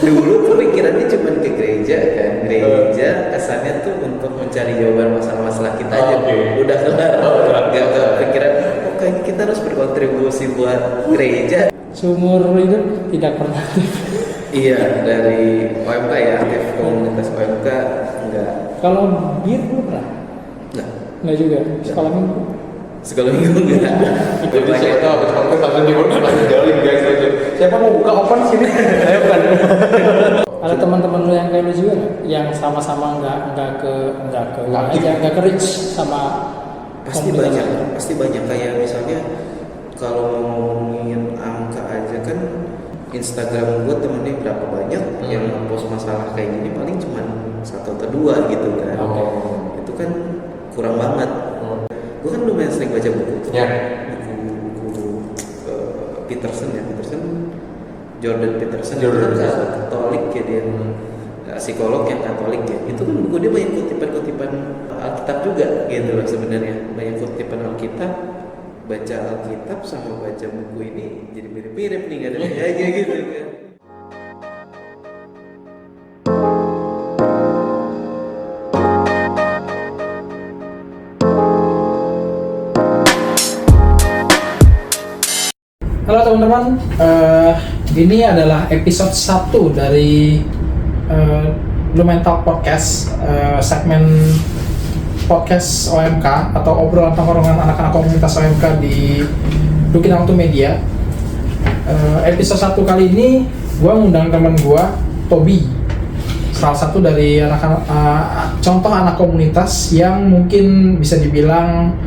Dulu kepikirannya cuma ke gereja kan, gereja kesannya tuh untuk mencari jawaban masalah-masalah kita aja. Udah kelar, nggak kepikiran oh kayaknya kita harus berkontribusi buat gereja. Seumur hidup tidak pernah aktif. Iya, dari OMK ya, aktif komunitas OMK enggak. Kalau bir lu pernah? Enggak juga. Sekolah minggu. Sekolah minggu enggak. Jadi saya tahu habis konten langsung dibuka langsung jalin guys aja. Siapa mau buka open sini? Saya bukan. Ada teman-teman lu yang kayak lu juga nggak? Yang sama-sama nggak ke reach sama Pasti banyak kayak misalnya kalau ngomongin angka aja kan Instagram gue temennya berapa banyak yang ngepost masalah kayak gini paling cuma 1 atau 2 gitu kan. Itu kan kurang banget. Gue kan lumayan sering baca buku. Buku Peterson Jordan Peterson itu kan Katolik ya dia. Psikolog yang Katolik ya. Itu kan buku dia banyak kutipan-kutipan Alkitab juga gitu loh sebenarnya. Banyak kutipan Alkitab. Baca Alkitab sama baca buku ini jadi mirip-mirip nih gak ada bedanya gitu kan. Halo teman-teman, ini adalah episode 1 dari Lumen Talk Podcast, segmen podcast OMK atau obrolan tongkrongan anak-anak komunitas OMK di Dukin Auto Media. Episode 1 kali ini gue ngundang teman gue, Toby, salah satu dari contoh anak komunitas yang mungkin bisa dibilang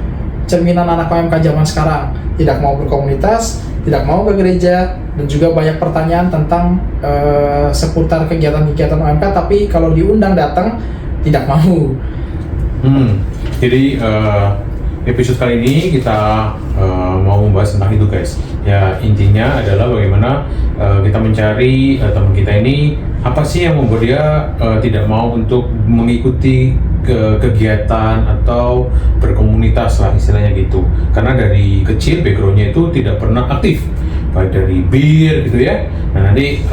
cerminan anak OMK zaman sekarang. Tidak mau berkomunitas, tidak mau ke gereja, dan juga banyak pertanyaan tentang seputar kegiatan-kegiatan OMK, tapi kalau diundang datang tidak mau. Jadi episode kali ini kita mau membahas tentang itu guys. Ya intinya adalah bagaimana kita mencari teman kita ini apa sih yang membuat dia tidak mau untuk mengikuti kegiatan atau berkomunitas lah istilahnya gitu. Karena dari kecil backgroundnya itu tidak pernah aktif, baik dari bir gitu ya. Nah nanti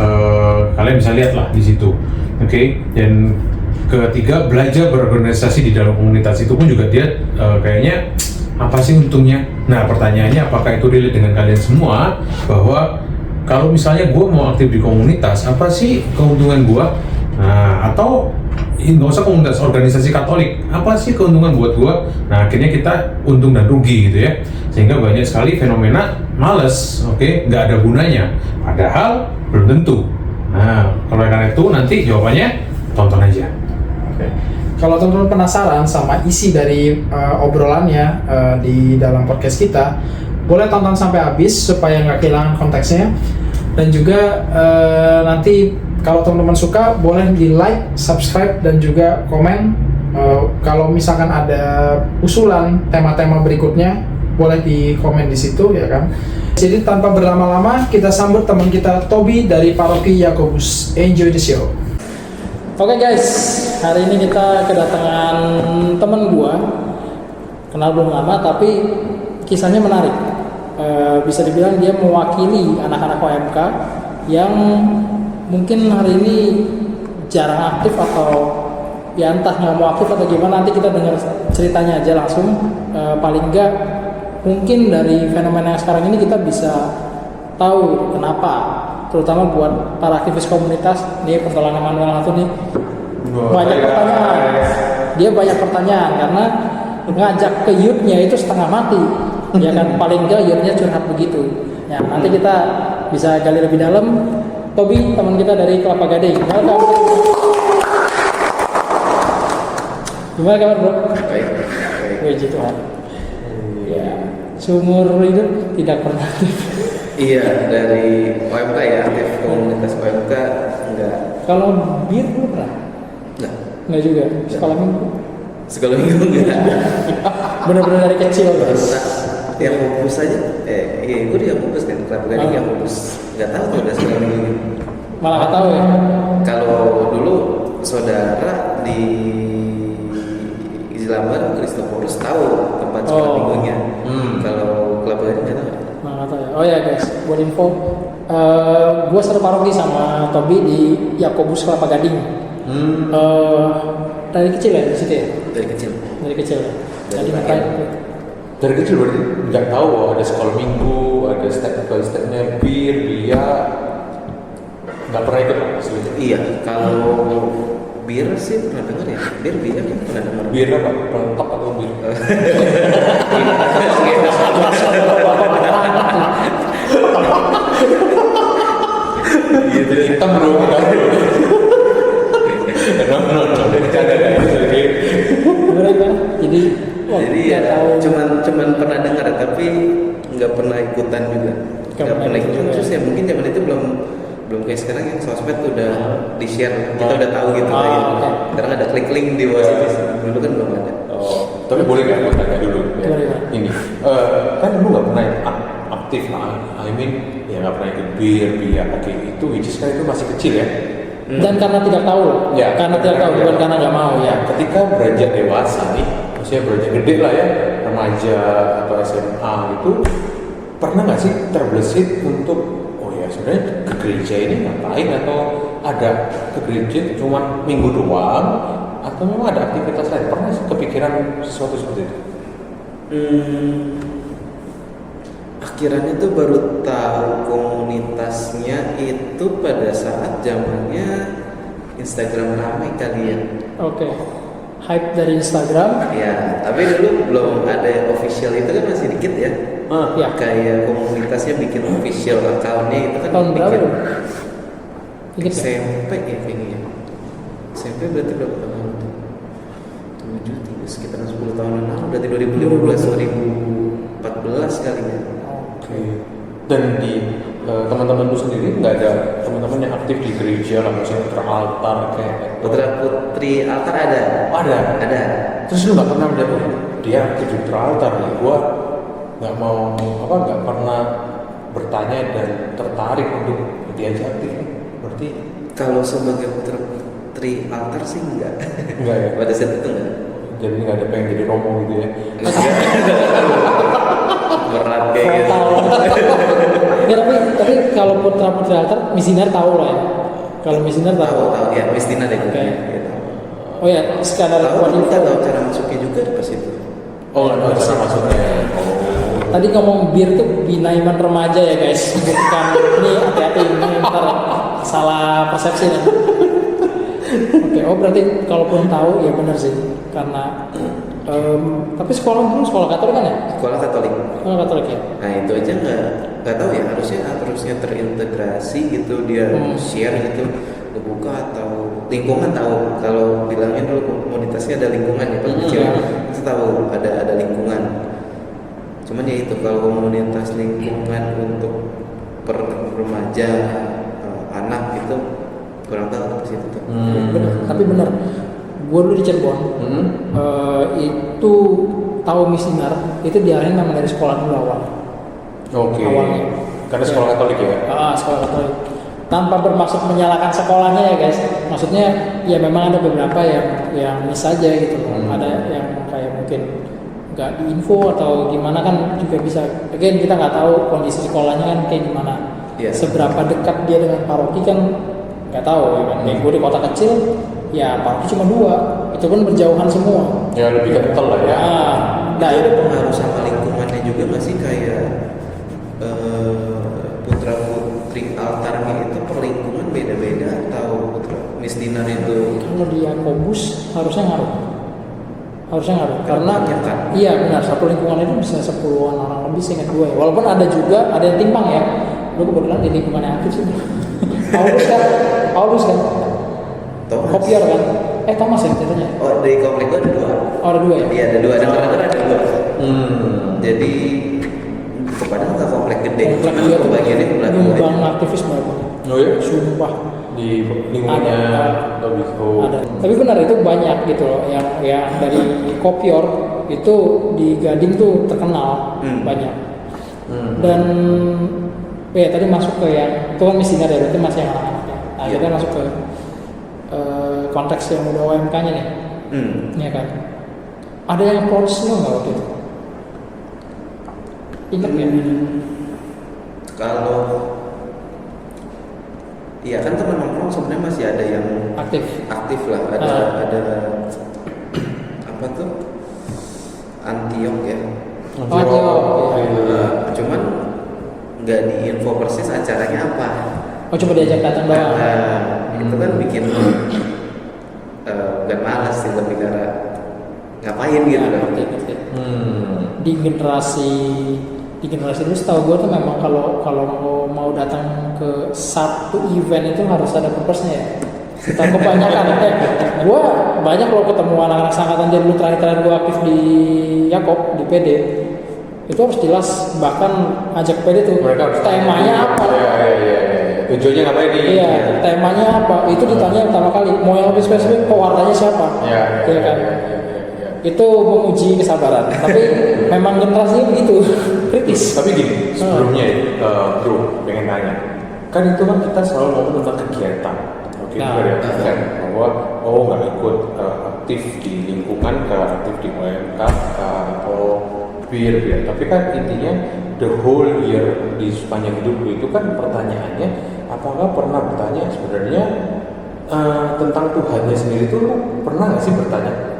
kalian bisa lihat lah di situ, oke? Dan ketiga, belajar berorganisasi di dalam komunitas itu pun juga dia kayaknya apa sih untungnya? Nah pertanyaannya apakah itu relate dengan kalian semua, bahwa kalau misalnya gue mau aktif di komunitas, apa sih keuntungan gue? Nah atau nggak usah komunitas, organisasi Katolik, apa sih keuntungan buat gue? Nah akhirnya kita untung dan rugi gitu ya, sehingga banyak sekali fenomena males, oke, nggak ada gunanya, padahal belum tentu. Nah kalau karena itu nanti jawabannya tonton aja. Kalau teman-teman penasaran sama isi dari obrolannya di dalam podcast kita, boleh tonton sampai habis supaya nggak kehilangan konteksnya. Dan juga nanti kalau teman-teman suka, boleh di like, subscribe, dan juga komen. Kalau misalkan ada usulan tema-tema berikutnya, boleh di komen di situ ya kan. Jadi tanpa berlama-lama, kita sambut teman kita Toby dari Paroki Yakobus. Enjoy the show. Oke guys, hari ini kita kedatangan teman gua, kenal belum lama tapi kisahnya menarik. Bisa dibilang dia mewakili anak-anak OMK yang mungkin hari ini jarang aktif atau ya entah nggak mau aktif atau gimana, nanti kita dengar ceritanya aja langsung. Paling nggak mungkin dari fenomena yang sekarang ini kita bisa tahu kenapa, terutama buat para aktivis komunitas. Nih pertolongan Manuel Hatu nih banyak pertanyaan. Dia banyak pertanyaan karena ngajak ke youth-nya itu setengah mati. Ya kan, paling enggak youth-nya curhat begitu. Ya, nanti kita bisa gali lebih dalam. Toby, teman kita dari Kelapa Gading. Gimana kabar bro? Baik. Puji Tuhan. Ya, seumur hidup tidak pernah aktif. Iya, dari OMK ya, aktif komunitas OMK enggak. Kalau bir lu pernah? Enggak juga. Sekolah minggu. Sekolah minggu enggak. Benar-benar dari kecil guys. Yang fokus aja, gue dia fokus kan, Kelapa Gading yang fokus. Nggak tahu tuh udah sekolah minggu gitu. Malah nggak tahu ya. Kalau dulu saudara di Islambar Kristoforus tahu tempat sekolah minggunya. Kalau Kelapa Gading nggak tahu. Nggak nggak tahu ya. Oh ya guys, buat info, gue satu paroki sama Tobi di Yakobus Kelapa Gading. Dari kecil ya di situ ya? Dari kecil. Dari kecil ya. Dari Jadi lahir. makanya Dari kecil berarti nggak tahu bahwa ada sekolah minggu, ada step-by-stepnya, bir, nggak pernah ikut Pak, sebetulnya. Iya, kalau bir sih pernah dengar ya. Bir kan pernah dengar. Bir apa? Pelentok atau bir? Gitu. Hitam bro, kan? No, bercanda guys. gimana? Jadi wah, Jadi nggak ya tahu. cuman pernah dengar tapi nggak pernah ikutan juga. Nggak pernah ikutan. juga. Terus ya mungkin zaman itu belum kayak sekarang yang sosmed udah di share, kita udah tahu gitu Ah, ya. oke. Sekarang ada klik link di bawah situ. Dulu kan belum ada. Oh, tapi boleh nggak gue tanya dulu? Ya. Gimana? Ini, kan lu nggak pernah aktif, I mean, ya nggak pernah ikut bir, oke itu, which is kan itu masih kecil ya. Dan karena tidak tahu, Ya, karena tidak tahu, bukan karena nggak mau ya. Ketika beranjak dewasa nih, maksudnya beranjak gede lah ya, remaja atau SMA gitu, pernah nggak sih terbesit untuk, oh ya sebenarnya ke gereja ini ngapain, atau ada ke gereja cuma minggu doang, atau memang ada aktivitas lain? Pernah sih kepikiran sesuatu seperti itu? Akhirannya tuh baru tahu komunitasnya itu pada saat zamannya Instagram ramai kali ya. Oke. Hype dari Instagram. Ya, tapi dulu belum ada yang official, itu kan masih dikit ya. Ya. Kayak komunitasnya bikin official account-nya itu kan Tahun berapa dikit. dong? Ingat nggak? SMP ya kayaknya. SMP berarti berapa tahun? 7, sekitar 10 tahun lalu. Berarti 2015, 2014 kali ya. Oke. Dan di teman-teman lu sendiri nggak ada teman-teman yang aktif di gereja lah, misalnya putra altar kayak Putra putri altar ada. Oh, ada. Ada. Terus lu nggak pernah melihat dia aktif di putra altar nih? Gua nggak pernah bertanya dan tertarik untuk diajak aktif. Berarti Kalau sebagai putra putri altar sih enggak. enggak ya? Pada saat itu enggak. Jadi nggak ada pengen jadi romo gitu ya? Berat kayak gitu. Ya, tapi kalau putra putri altar, misinar tahu lah ya. Kalau misinar tahu. Tahu ya, Mistina deh. Oke. Gitu. Oh ya, sekadar Tahu buat kita info. tahu cara masuknya juga pas itu. Oh nggak tahu cara masuknya. Oh. Tadi ngomong bir tuh bina iman remaja ya guys, bukan ini hati-hati ini ntar salah persepsi nih. Oke, oh berarti kalaupun tahu ya benar sih, karena tapi sekolah dulu sekolah Katolik kan ya? Sekolah Katolik. Sekolah Katolik ya. Nah itu aja nggak tahu ya, harusnya terintegrasi gitu, dia share gitu, kebuka atau lingkungan tahu. Kalau bilangnya dulu komunitasnya ada lingkungan ya, pas kecil kita tahu ada lingkungan. Cuman ya itu, kalau komunitas lingkungan untuk remaja anak itu kurang tahu ke situ tuh. Bener, tapi benar. Gue dulu di Cirebon, itu tahu misinar itu diarahin memang dari sekolah dulu awal. Oke. Awalnya. Karena sekolah Katolik ya. Sekolah Katolik. Tanpa bermaksud menyalahkan sekolahnya ya guys. Maksudnya ya memang ada beberapa yang miss aja gitu. Ada yang kayak mungkin nggak diinfo atau gimana kan juga bisa. Again kita nggak tahu kondisi sekolahnya kan kayak gimana. Iya. Seberapa dekat dia dengan paroki kan nggak tahu ya kan. Kayak gue di kota kecil ya paroki cuma 2, itu pun berjauhan semua. Ya lebih kental lah ya. Nah Itu ada pengaruh sama lingkungannya juga nggak sih, kayak putra putri altarnya itu per lingkungan beda-beda, atau putra misdinar itu kalau di Yakobus harusnya ngaruh karena banyak kan? iya benar, satu lingkungan itu bisa 10-an orang lebih seingat gue ya. Walaupun ada juga ada yang timpang ya, lu kebetulan di lingkungan yang aktif sih. Paulus kan Thomas. Kopior kan Thomas ya ceritanya. Oh, di komplek gua ada 2. Oh ada 2 ya. Iya ada 2, ada ada 2. Hmm. Jadi kepadanya nggak komplek gede, Komplek cuma dia kebagiannya komplek gua nyumbang aja. aktivis banget. Oh ya? Sumpah Di lingkungannya Tobiko. ada. Tapi benar itu banyak gitu loh yang dari Kopior itu di Gading tuh terkenal banyak. Dan ya tadi masuk ke yang itu kan misinar ya, berarti masih yang anak-anaknya. Nah Iya. kita masuk ke konteks yang udah OMK-nya nih, ya kan? Ada yang protes lo nggak waktu itu? Ingat nggak? Kalau iya kan teman nongkrong sebenarnya masih ada yang aktif lah, ada apa tuh Antiok ya. Cuman nggak diinfo persis acaranya apa. Oh cuma diajak datang doang. Itu kan bikin bukan malas sih, lebih karena ngapain gitu kan. Di generasi dulu setahu gue tuh memang kalau mau datang ke satu event itu harus ada purpose-nya ya. Kita kebanyakan gue banyak lo ketemu anak-anak angkatan jadi dulu terakhir gue aktif di Yakob di PD itu harus jelas, bahkan ajak PD tuh mereka temanya apa. Tujuannya ngapain nih? Iya, temanya apa? Itu ditanya pertama kali. Mau yang lebih spesifik, pewarnanya siapa? Iya kan? Itu menguji kesabaran. Tapi memang generasinya begitu, kritis. Tapi gini, sebelumnya bro, pengen nanya. Kan itu kan kita selalu ngomong tentang kegiatan. Oke, dari event bahwa nggak ikut aktif di lingkungan, aktif di OMK atau peer ya. Tapi kan intinya the whole year di sepanjang hidup lu itu kan pertanyaannya, apakah pernah bertanya sebenarnya tentang Tuhannya sendiri itu lu pernah nggak sih bertanya?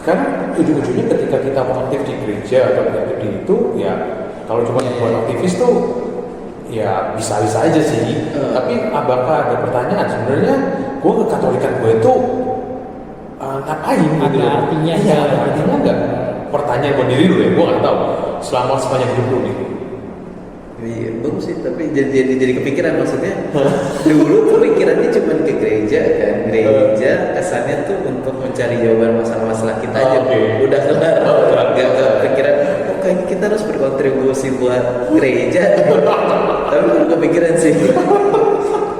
Karena ujung-ujungnya ketika kita mau aktif di gereja atau aktif di itu ya kalau cuma buat aktivis tuh ya bisa-bisa aja sih. Tapi apakah ada pertanyaan sebenarnya gue kekatolikan gue itu ngapain? Ada artinya nggak? Pertanyaan buat diri lu ya, gue nggak tahu. Selama sepanjang hidup lu nih. Iya, bagus sih, tapi jadi kepikiran maksudnya. Dulu kepikirannya cuma ke gereja kan. Gereja kesannya tuh untuk mencari jawaban masalah-masalah kita aja. Udah kelar. Gak kepikiran, kayaknya kita harus berkontribusi buat gereja. Tapi belum kepikiran sih.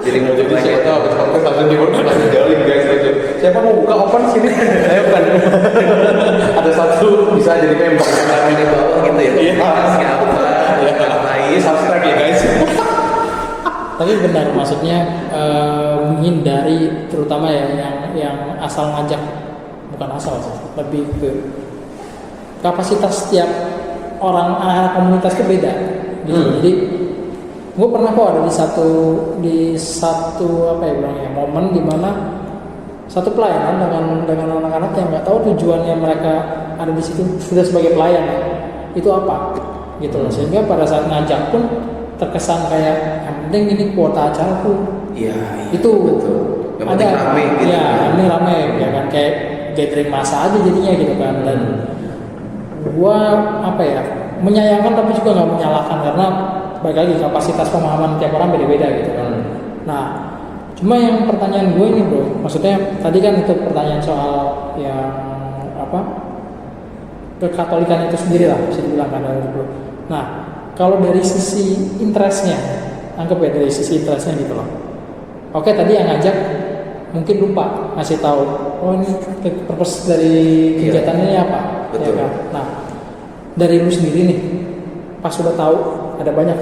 Jadi mau jadi siapa langsung dijalin guys aja. Siapa mau buka open sini? Saya bukan. Ada satu bisa jadi member di bawah gitu ya. Iya. Siapa? Ngapain? Subscribe ya guys. Tapi benar, maksudnya menghindari terutama ya yang asal ngajak, bukan asal sih, lebih ke kapasitas setiap orang anak komunitas itu beda. Gitu. Jadi gue pernah kok ada di satu apa ya bilangnya momen di mana satu pelayanan dengan anak-anak yang nggak tahu tujuannya mereka ada di situ sudah sebagai pelayan itu apa gitu loh, sehingga pada saat ngajak pun terkesan kayak yang penting ini kuota acaraku. Iya. Itu betul. Yang ada rame gitu. Ya ini rame ya kan, kayak gathering massa aja jadinya gitu kan. Dan gua apa ya menyayangkan tapi juga nggak menyalahkan karena balik lagi kapasitas pemahaman tiap orang beda-beda gitu kan. Nah, cuma yang pertanyaan gue ini bro, maksudnya tadi kan itu pertanyaan soal yang apa kekatolikan itu sendiri lah bisa dibilang kan bro. Nah, kalau dari sisi interestnya, anggap ya dari sisi interestnya gitu loh. Oke, tadi yang ngajak mungkin lupa ngasih tahu, oh ini purpose dari kegiatannya ini apa? Betul. Ya kan? Nah, dari lu sendiri nih, pas sudah tahu ada banyak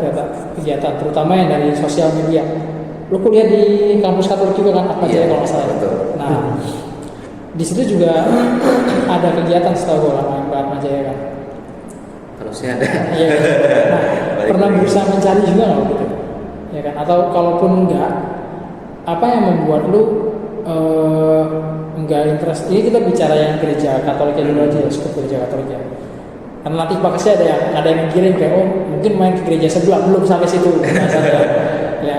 kegiatan, terutama yang dari sosial media. Lu kuliah di kampus Katolik juga kan, apa aja kalau nggak salah. Betul. Nah, di situ juga ada kegiatan setahu gue lama yang Atma Jaya kan. Harusnya ada. Iya. Nah, pernah berusaha mencari juga nggak gitu? Ya kan? Atau kalaupun enggak, apa yang membuat lu enggak interest? Ini kita bicara yang gereja Katoliknya dulu aja, skup gereja Katoliknya. Karena nanti pakasnya ada yang mikirin kayak oh mungkin main ke gereja sebelah belum sampai situ ya.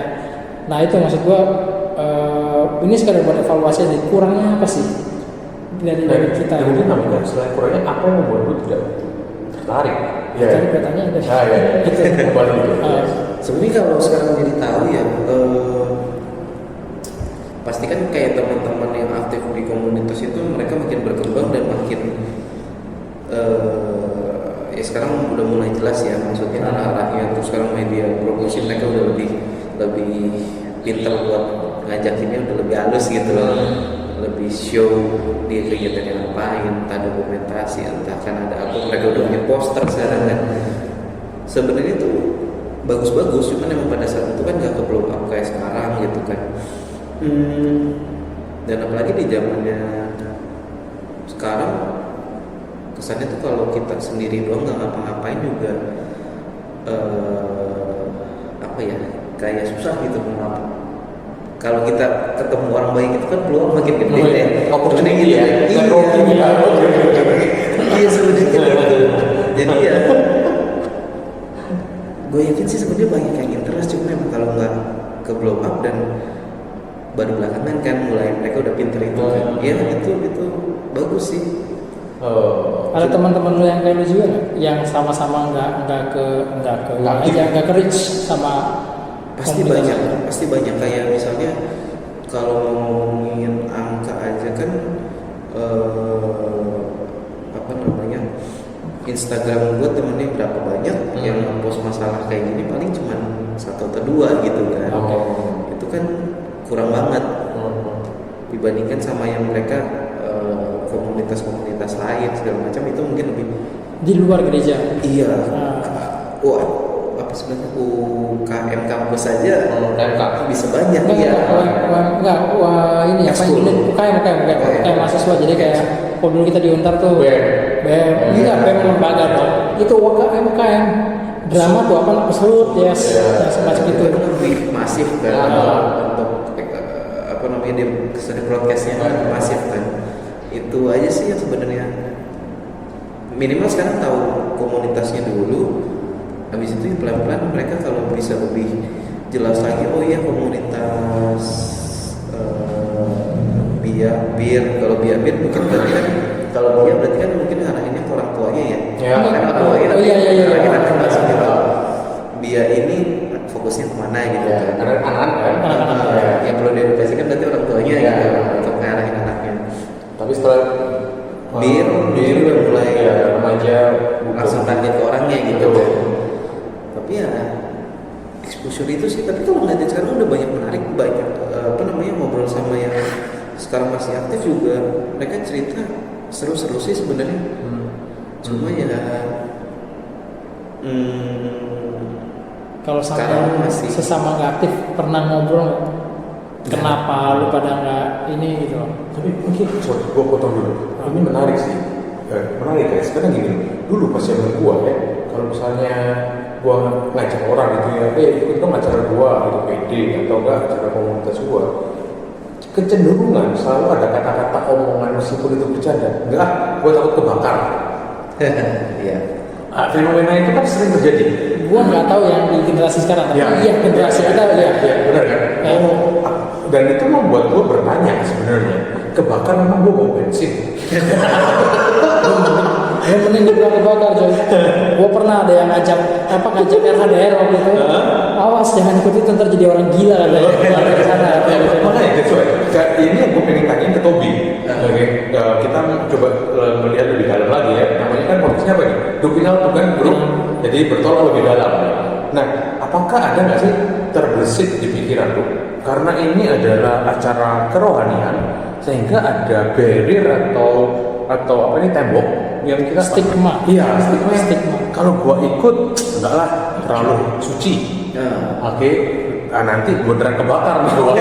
Nah itu maksud gua ini sekadar buat evaluasi aja, kurangnya apa sih dari kita? Mungkin namanya selain kurangnya apa yang membuat lu tidak tertarik? Tadi katanya ada. Itu kembali itu. Sebenarnya kalau sekarang jadi tahu ya, pasti kan kayak teman-teman yang aktif di komunitas itu mereka makin berkembang dan makin ya sekarang udah mulai jelas ya maksudnya arah-arahnya. Terus sekarang media promosi mereka udah lebih pintar buat ngajakinnya, udah lebih halus gitu loh, lebih show dia kegiatannya ngapain, entah dokumentasi, entah kan ada apa, mereka udah punya poster sekarang kan. Sebenarnya itu bagus-bagus, cuman emang pada saat itu kan nggak ke blow up kayak sekarang gitu kan. Dan apalagi di zamannya sekarang kesannya tuh kalau kita sendiri doang nggak ngapa-ngapain juga apa ya, kayak susah gitu mau. Kalau kita ketemu orang baik itu kan peluang makin gede ya. Opportunity Gitu ya. Iya, iya sebenarnya gitu. Jadi ya, gue yakin sih sebenarnya banyak yang interest, cuma memang kalau nggak ke blow up dan baru belakangan kan mulai mereka udah pinter itu kan. Ya itu bagus sih. Ada teman-teman lu yang kayak lu juga nggak? Yang sama-sama nggak ke reach sama Pasti banyak kayak misalnya kalau ngomongin angka aja kan apa namanya, Instagram gue temennya berapa banyak yang ngepost masalah kayak gini paling cuma 1 atau 2 gitu kan. Itu kan kurang banget dibandingkan sama yang mereka komunitas-komunitas lain segala macam, itu mungkin lebih di luar gereja. iya. Wah, apa sebenarnya UKM kampus saja bisa banyak ya. Ini apa ini UKM mahasiswa, jadi kayak kalau dulu kita di Untar tuh BEM lembaga dong. Itu UKM drama tuh apa pesut ya semacam itu. Itu lebih masif kan untuk apa namanya, di kesana broadcastnya kan masif kan. Itu aja sih yang sebenarnya minimal sekarang tahu komunitasnya dulu. Habis itu pelan-pelan mereka kalau bisa lebih jelas lagi, oh iya komunitas bir kalau bir bukan berarti kan, kalau dia berarti kan mungkin arahinnya ke orang tuanya ya. Karena orang tuanya nanti akan masuk gitu. Dia ini fokusnya kemana gitu kan. Karena anak-anak yang perlu diedukasikan berarti orang tuanya gitu untuk ngarahin anaknya. Tapi setelah Bir udah mulai remaja langsung target ke orangnya gitu kan. Tapi ya exposure itu sih. Tapi kalau ngeliatin sekarang udah banyak menarik, banyak apa namanya, ngobrol sama yang sekarang masih aktif juga, mereka cerita seru-seru sih sebenarnya. Cuma ya kalau sekarang sampai masih sesama nggak aktif pernah ngobrol nggak? Kenapa lu pada nggak ini gitu? Tapi mungkin gue potong dulu. Ini menarik sih. Menarik guys. Karena gini, dulu pas zaman gue ya, kalau misalnya gue ngajak orang gitu ya, ikut dong acara gue gitu, PD atau enggak acara komunitas gue, kecenderungan selalu ada kata-kata omongan meskipun itu bercanda. Enggak, gue takut kebakar. Iya. Fenomena itu kan sering terjadi. Gua nggak tahu yang di generasi sekarang, tapi iya generasi kita ya. Benar kan? Dan itu membuat gue bertanya sebenarnya, kebakar memang gue mau bensin. Yang penting dibilang kebakar coy. Gua pernah ada yang ngajak RHDR waktu itu. Awas jangan ikut itu, ntar jadi orang gila katanya. Ke sana. Makanya sesuai. Ini yang gue pengen tanyain ke Tobi. Oke, kita coba melihat lebih dalam lagi ya. Namanya kan konteksnya apa nih? Dupinal bukan grup, jadi bertolak lebih dalam. Nah, apakah ada nggak sih terbesit di pikiran lu? Karena ini adalah acara kerohanian, sehingga ada barrier atau apa ini, tembok yang kita Stigma. Iya, stigma. Kalau gua ikut, enggak lah, terlalu suci. Oke, nanti beneran kebakar nih gua.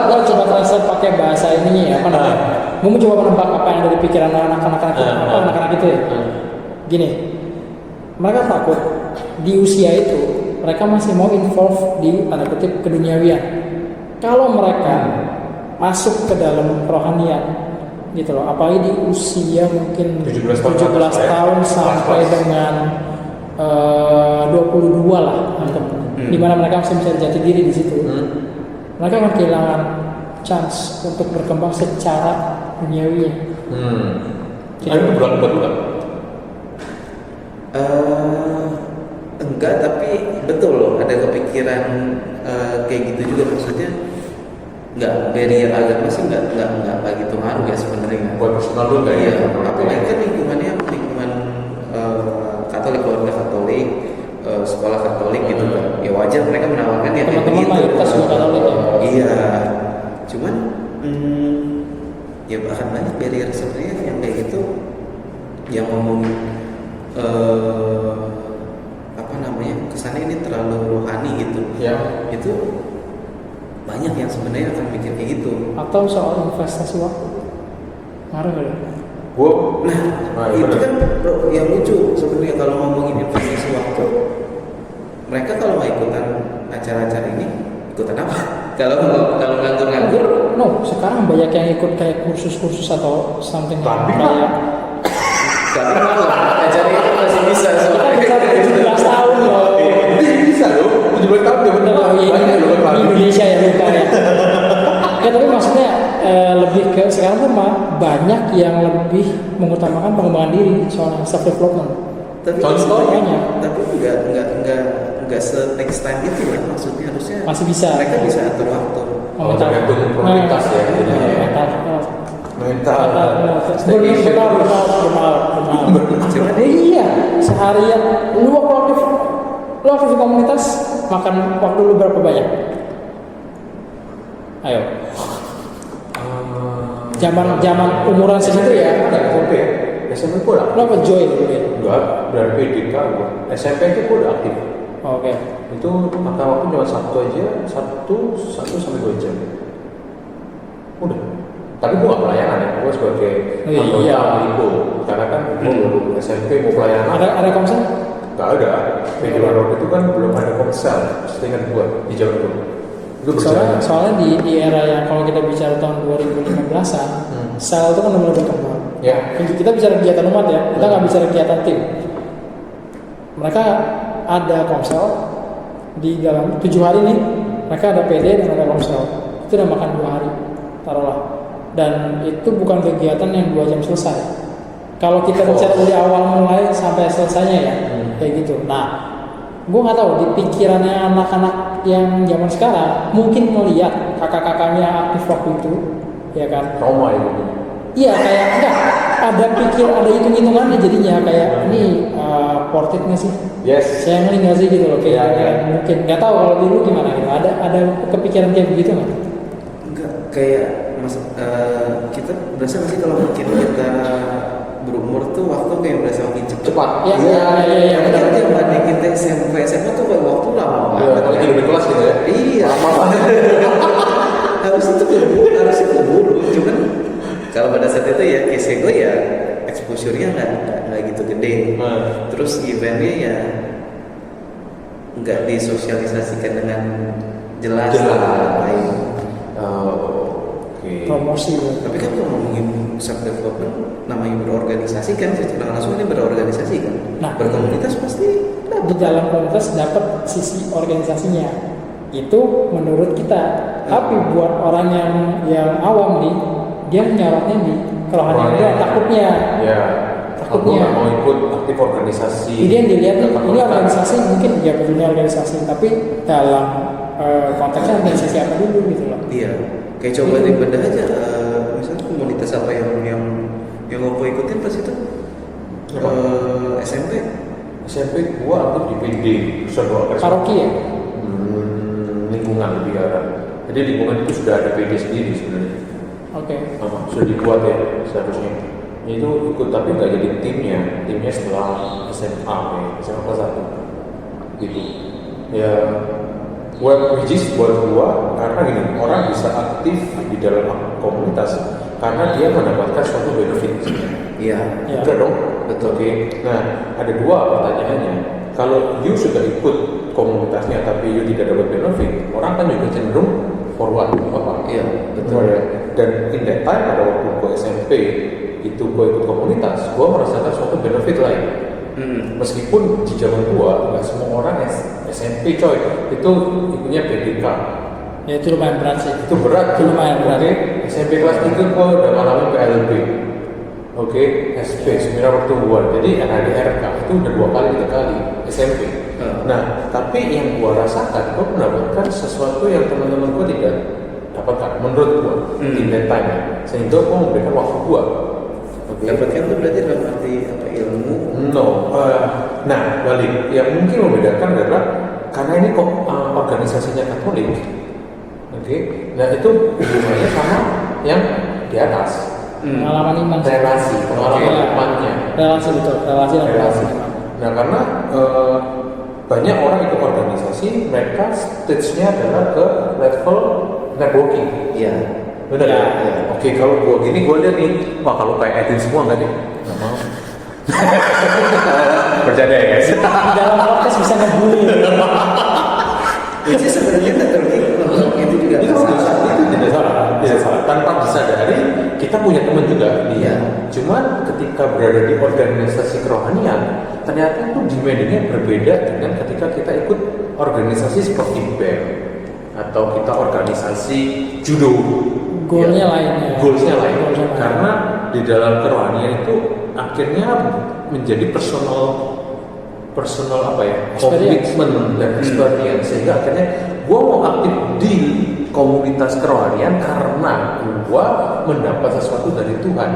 Gue coba translate pakai bahasa ini ya, apa namanya? Gue mau coba menebak apa yang ada di pikiran anak-anak itu ya. Gini, mereka takut di usia itu mereka masih mau involve di tanda kutip keduniawian. Kalau mereka masuk ke dalam kerohanian gitu loh, apalagi di usia mungkin 17 tahun sampai dengan 22 lah, di mana mereka masih bisa jati diri di situ. Mereka akan kehilangan chance untuk berkembang secara duniawi. Itu berlaku betul. Enggak, tapi betul loh, ada kepikiran kayak gitu juga. Maksudnya nggak, barrier agama sih nggak begitu ngaruh ya sebenarnya. Buat personal lu nggak ya? Apalagi kan lingkungan Katolik, keluarga Katolik, sekolah Katolik gitu kan. Ya wajar mereka menawarkan ya kayak Teman-teman begitu. mayoritas juga Katolik ya. Iya, cuman ya bahkan banyak barrier sebenarnya yang kayak gitu, yang ngomongin apa namanya, kesannya ini terlalu rohani gitu. Ya. Itu banyak yang sebenarnya akan mikir kayak gitu. Atau soal investasi waktu, ngaruh nggak? Nah itu kan yang lucu sebenarnya kalau ngomongin investasi waktu. mereka kalau nggak ikutan acara-acara ini, ikutan apa? Kalau nganggur-nganggur, No, sekarang banyak yang ikut kayak kursus-kursus atau something Tapi, kayak tapi malah acara itu masih bisa soalnya. kita 17 tahun loh. Bisa loh, 17 tahun ya benar. Oh, iya, Banyak loh di kan. Indonesia ya lupa ya. Ya tapi maksudnya lebih ke sekarang tuh banyak yang lebih mengutamakan pengembangan diri soal self development. Tapi Contoh? tapi nggak se-next time itu lah, maksudnya harusnya Masih bisa. mereka bisa atur waktu. Oh, tergantung prioritas ya, jadinya ya. Mental. Benar. Iya, seharian lu aktif di komunitas, makan waktu lu berapa banyak? Ayo. Zaman umuran segitu ya. SMP gue udah Lu apa join dulu ya? enggak, dari PDK gue. SMP itu gue udah aktif. Oke. Itu makan waktu cuma satu sampai 2 jam. Udah. Tapi gue gak pelayanan ya, gue sebagai Iya. itu. Karena kan gue baru SMP mau pelayanan. Ada komsen? Gak ada. PDK waktu itu kan belum ada komsel. Setingat gue di zaman gue. Itu berjalan. Soalnya di era yang kalau kita bicara tahun 2015-an, sel itu kan udah mulai berkembang. Ya. Kita bicara kegiatan umat ya, kita nggak bicara kegiatan tim. Mereka ada komsel di dalam 7 hari nih, mereka ada PD dan ada komsel. Itu udah makan 2 hari, taruhlah. Dan itu bukan kegiatan yang 2 jam selesai. Kalau kita bicara dari awal mulai sampai selesainya ya, kayak gitu. Nah, gue nggak tahu di pikirannya anak-anak yang zaman sekarang mungkin melihat kakak-kakaknya aktif waktu itu, ya kan? Trauma itu. Iya kayak enggak ada hitung-hitungannya jadinya kayak ini worth it nggak sih? Yes. Saya nggak sih gitu loh kayak Iya. mungkin nggak tahu kalau dulu gimana gitu. Ada kepikiran kayak begitu nggak? Enggak, kayak kita berasa nggak sih kalau makin kita berumur tuh waktu kayak berasa makin cepat. Iya. Benar. Yang banding kita SMP SMA tuh kayak waktu lama Iya, banget. apalagi lebih kelas gitu ya. Iya. Lama banget. harusnya keburu. Cuman kalau pada saat itu ya case gue ya exposure-nya nggak gitu gede. Terus eventnya ya nggak disosialisasikan dengan jelas. Lain. Oke. Promosi gitu. Tapi kan kalau ngomongin self development namanya berorganisasi kan, secara langsung ini berorganisasi kan. Nah. Berkomunitas pasti Di dalam komunitas dapat sisi organisasinya itu menurut kita. Tapi buat orang yang awam nih, dia nyorotnya di kerohanian dia takutnya. Ya. Takutnya. Aku nggak mau ikut aktif organisasi. Jadi yang dilihat nih, ini Komunitas. organisasi mungkin ya betul organisasi, tapi dalam konteksnya organisasi apa dulu gitu loh. iya. Kayak coba dibedah aja, misalnya komunitas apa yang Opo ikutin pas itu SMP. SMP gua aktif di PD, sebuah organisasi. Paroki ya. Lingkungan lebih arah. Jadi lingkungan itu sudah ada PD sendiri sebenarnya. Oke. Sudah dibuat ya seharusnya. Itu ikut tapi nggak jadi timnya setelah SMA SMA kelas 1 gitu ya. Which is buat gua karena gini, orang bisa aktif di dalam komunitas karena dia mendapatkan suatu benefit. Iya. Ya. Betul dong? Betul. Oke. Nah, ada 2 pertanyaannya. Kalau you sudah ikut komunitasnya tapi you tidak dapat benefit, orang kan juga cenderung forward apa? Iya, betul. Dan in that time pada waktu gua SMP itu gua ikut komunitas, gua merasakan suatu benefit lain. Meskipun di zaman gua nggak semua orang SMP coy itu ikutnya PDK. Ya itu lumayan berat sih. Itu berat. Itu lumayan berat. Oke. SMP kelas 3 gua udah ngalamin PLB. Oke, SP seminar pertumbuhan. Jadi NADRK itu udah 2 kali 3 kali SMP. Nah, tapi yang gua rasakan, gua mendapatkan sesuatu yang teman-teman gua tidak dapatkan menurut gua in that time. Sehingga gua memberikan waktu gua. Dapatkan itu berarti dalam arti apa, ilmu? No. Nah, balik. Yang mungkin membedakan adalah karena ini kok organisasinya Katolik. Oke. Nah, itu hubungannya sama yang di atas. Pengalaman iman. Pengalaman imannya. Relasi betul. Relasi dan relasi. Nah, karena banyak orang ikut organisasi, mereka stage-nya adalah ke level networking. Iya. Benar ya? Oke, kalau gua gini, gua lihat nih, wah kalau kayak Edwin semua nggak deh? Nggak mau. Bercanda ya guys. Di dalam podcast bisa ngebully. Jadi sebenarnya networking itu juga Itu nggak salah. itu tidak salah, tidak salah. Tanpa disadari kita punya teman juga. Iya. Cuman ketika berada di organisasi kerohanian, ternyata itu demandingnya berbeda dengan ketika kita ikut organisasi seperti BEM atau kita organisasi judo. Goalnya Ya, lain ya. Goalsnya lain. Goalsnya lain. Karena di dalam kerohanian itu akhirnya menjadi personal apa ya, Experience. komitmen dan experience, sehingga akhirnya gue mau aktif di komunitas kerohanian karena gue mendapat sesuatu dari Tuhan.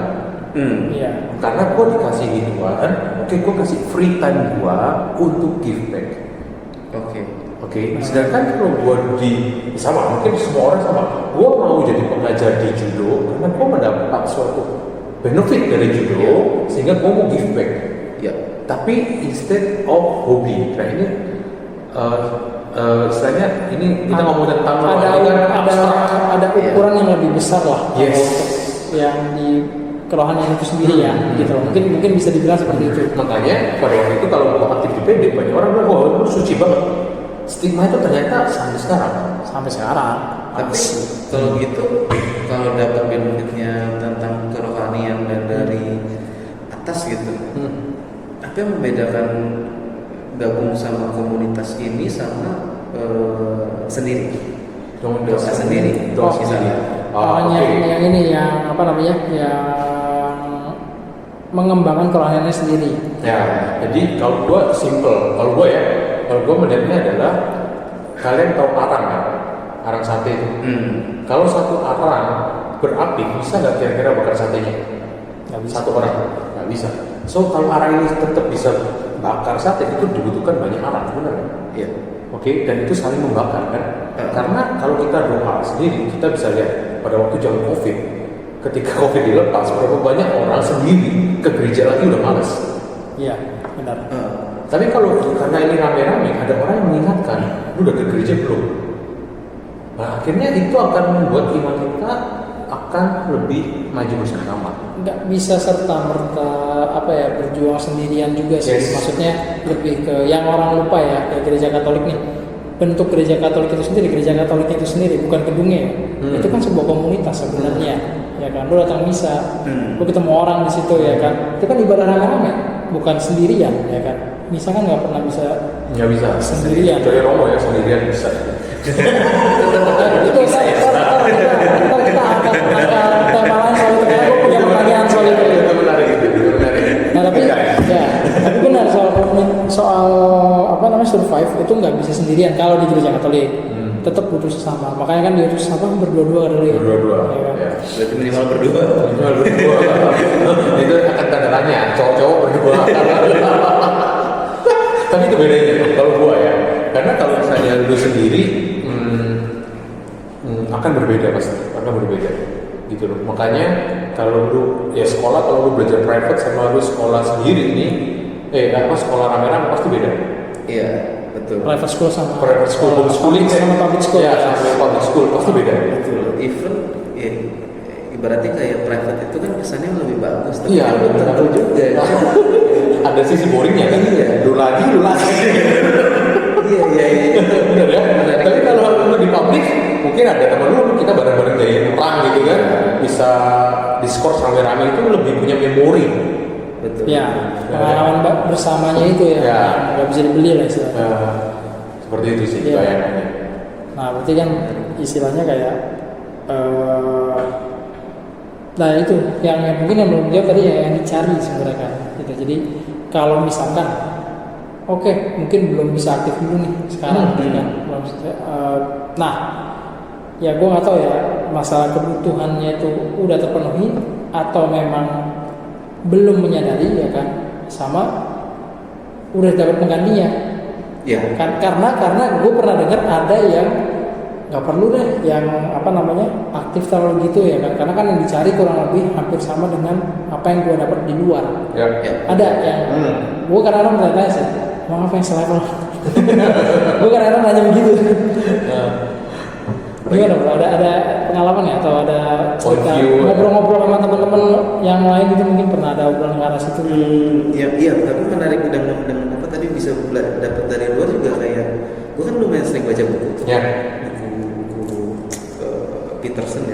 Iya. Karena gue dikasih Tuhan, oke, gue kasih free time gue untuk give back. Oke, sedangkan kalau gue sama, mungkin semua orang sama, gue mau jadi pengajar di judo karena gue mendapat suatu benefit dari judo, sehingga gue mau give back. Ya. Tapi instead of hobi, nah ini istilahnya ini kita ngomong tentang ada ukuran yang lebih besar lah Yes. untuk yang di kerohanian itu sendiri ya, gitu loh. Mungkin bisa dibilang seperti itu. Makanya pada waktu itu kalau gue aktif di PD, banyak orang bilang, wah lu suci banget. Stigma itu ternyata sampai sekarang. Sampai sekarang. Tapi kalau gitu, kalau dapat benefitnya tentang kerohanian dan dari atas gitu, apa yang membedakan gabung sama komunitas ini sama sendiri? Dosa sendiri, Oh, dosa sendiri. yang ini yang apa namanya, yang mengembangkan kerohaniannya sendiri. Ya, jadi kalau gue simple, kalau gue melihatnya adalah kalian tahu arang kan? Arang sate itu. Kalau satu arang berapi, bisa nggak kira-kira bakar satenya? Nggak bisa. Satu orang nggak bisa. So kalau arang ini tetap bisa bakar sate, itu dibutuhkan banyak arang, benar kan? Iya. Oke, dan itu saling membakar kan? Karena kalau kita doa sendiri, kita bisa lihat pada waktu zaman COVID, ketika COVID dilepas, berapa banyak orang sendiri ke gereja lagi udah malas. Iya, benar. Tapi kalau karena ini rame-rame, ada orang yang mengingatkan, lu udah ke gereja belum? Nah, akhirnya itu akan membuat iman kita akan lebih maju bersama. Nggak bisa serta merta apa ya, berjuang sendirian juga sih. Yes. Maksudnya lebih ke yang orang lupa ya, kayak gereja Katolik nih. Bentuk gereja Katolik itu sendiri, gereja Katolik itu sendiri, bukan gedungnya. Itu kan sebuah komunitas sebenarnya, ya kan. Lu datang misa, lu ketemu orang di situ, ya kan. Itu kan ibadah rame-rame, bukan sendirian, ya kan. Misa kan nggak pernah bisa Nggak bisa sendirian. Kecuali Romo ya, sendirian bisa. Itu ntar kita akan tema lain soal itu, karena gue punya pertanyaan soal itu. Itu menarik, itu menarik. Nah tapi tapi benar soal apa namanya, survive itu nggak bisa sendirian kalau di gereja Katolik. Tetap butuh sesama. Makanya kan diutus apa, berdua-dua kali. Berdua-dua. Ya kan? Ya. Berarti minimal berdua. Itu akan tanda tanya, cowok-cowok berdua. Tapi itu bedanya kalau gua ya, karena kalau misalnya lu sendiri akan berbeda pasti, akan berbeda gitu loh. Makanya kalau lu ya sekolah, kalau lu belajar private sama lu sekolah sendiri ini, sekolah rame-rame pasti beda. Iya, betul. Private school sama Private school, homeschooling sama public school. ya, sama public school pasti beda. Betul. Even ya, ibaratnya kayak private itu kan kesannya lebih bagus, tapi Iya, kan belum tentu juga. Ada sisi boringnya kan? Iya. Lu lagi. Iya. Bener ya? Tapi kalau lu di publik, mungkin ada teman lu, kita bareng-bareng dari perang gitu kan, bisa diskors rame-rame, itu lebih punya memori. Betul. Ya, pengalaman bersamanya itu ya, Ya. nggak bisa dibeli lah istilahnya. Seperti itu sih Iya. bayangannya. Nah, berarti kan istilahnya kayak nah itu yang mungkin yang belum jawab tadi ya, yang dicari sebenarnya kan. Gitu. Jadi kalau misalkan oke, mungkin belum bisa aktif dulu nih sekarang, gitu kan. Belum bisa, nah, ya gue nggak tahu ya masalah kebutuhannya itu udah terpenuhi atau memang belum menyadari, ya kan, sama udah dapat penggantinya. Iya. Kan karena gue pernah dengar ada yang nggak perlu deh yang apa namanya aktif terlalu gitu, ya kan, karena kan yang dicari kurang lebih hampir sama dengan apa yang gue dapat di luar. Ya. Ada yang gue kadang-kadang bertanya sih, maaf yang selevel. Gue kadang-kadang nanya begitu. Gimana bro? Ada pengalaman nggak atau ada cerita ngobrol-ngobrol sama teman-teman yang lain gitu, mungkin pernah ada obrolan ke arah situ. Iya, tapi menarik dengan apa tadi bisa dapat dari luar juga kayak gue kan lumayan sering baca buku. Ya. Buku Peterson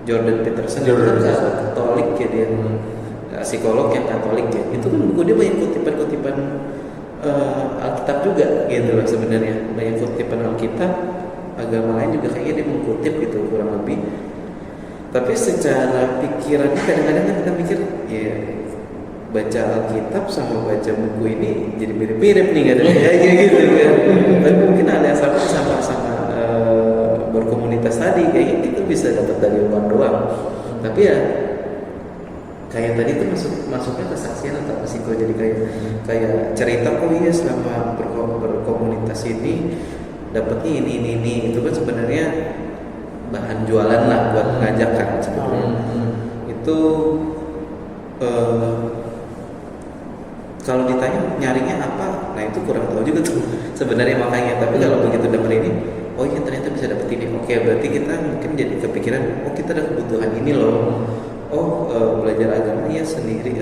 Jordan Peterson itu Jordan kan Peterson. Katolik ya dia, psikolog yang Katolik ya. Itu kan buku dia banyak kutipan-kutipan Alkitab juga gitu loh sebenarnya, banyak kutipan Alkitab, agama lain juga kayaknya dia mengutip gitu kurang lebih. Tapi secara pikirannya kadang-kadang kan kita mikir ya baca Alkitab sama baca buku ini jadi mirip-mirip nih kadang-kadang ya gitu kan. Tapi mungkin ada yang sama berkomunitas tadi kayaknya kita bisa dapat dari luar doang. Tapi ya kayak tadi itu masuknya kesaksian atau psiko, jadi kayak cerita iya selama berkomunitas ini dapatnya ini itu kan sebenarnya bahan jualan lah buat mengajarkan sebetulnya. Itu kalau ditanya nyarinya apa, nah itu kurang tahu juga tuh sebenarnya makanya. Tapi kalau begitu denger ini, oh iya ternyata bisa dapet ini. Oke, berarti kita mungkin jadi kepikiran, oh kita ada kebutuhan ini loh. Oh belajar agama ya sendiri,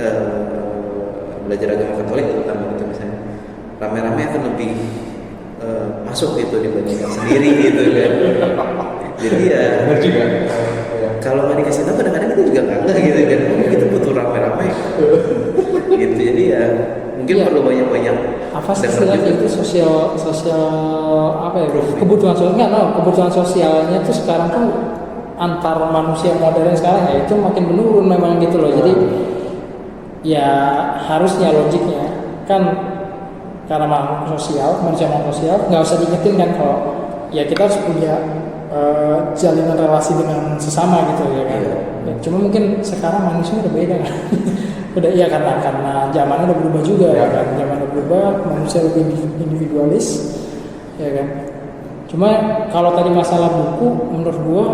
belajar agama Katolik terutama itu misalnya rame-rame akan lebih masuk itu dibandingkan sendiri gitu kan. Jadi ya kalau nggak dikasih tahu kadang-kadang kita juga nggak gitu kan. Kita butuh rame-rame gitu. Jadi ya mungkin perlu banyak-banyak apa sih istilahnya itu sosial apa ya, kebutuhan sosial kebutuhan sosialnya tuh sekarang tuh antar manusia modern sekarang ya itu makin menurun memang gitu loh. Jadi ya harusnya logiknya kan karena manusia sosial nggak usah diingetin kan kalau ya kita harus punya jalinan relasi dengan sesama gitu ya kan. Ya, cuma mungkin sekarang manusia udah beda kan. Udah iya karena zamannya udah berubah juga ya kan. Zaman udah berubah, manusia lebih individualis ya kan. Cuma kalau tadi masalah buku menurut gua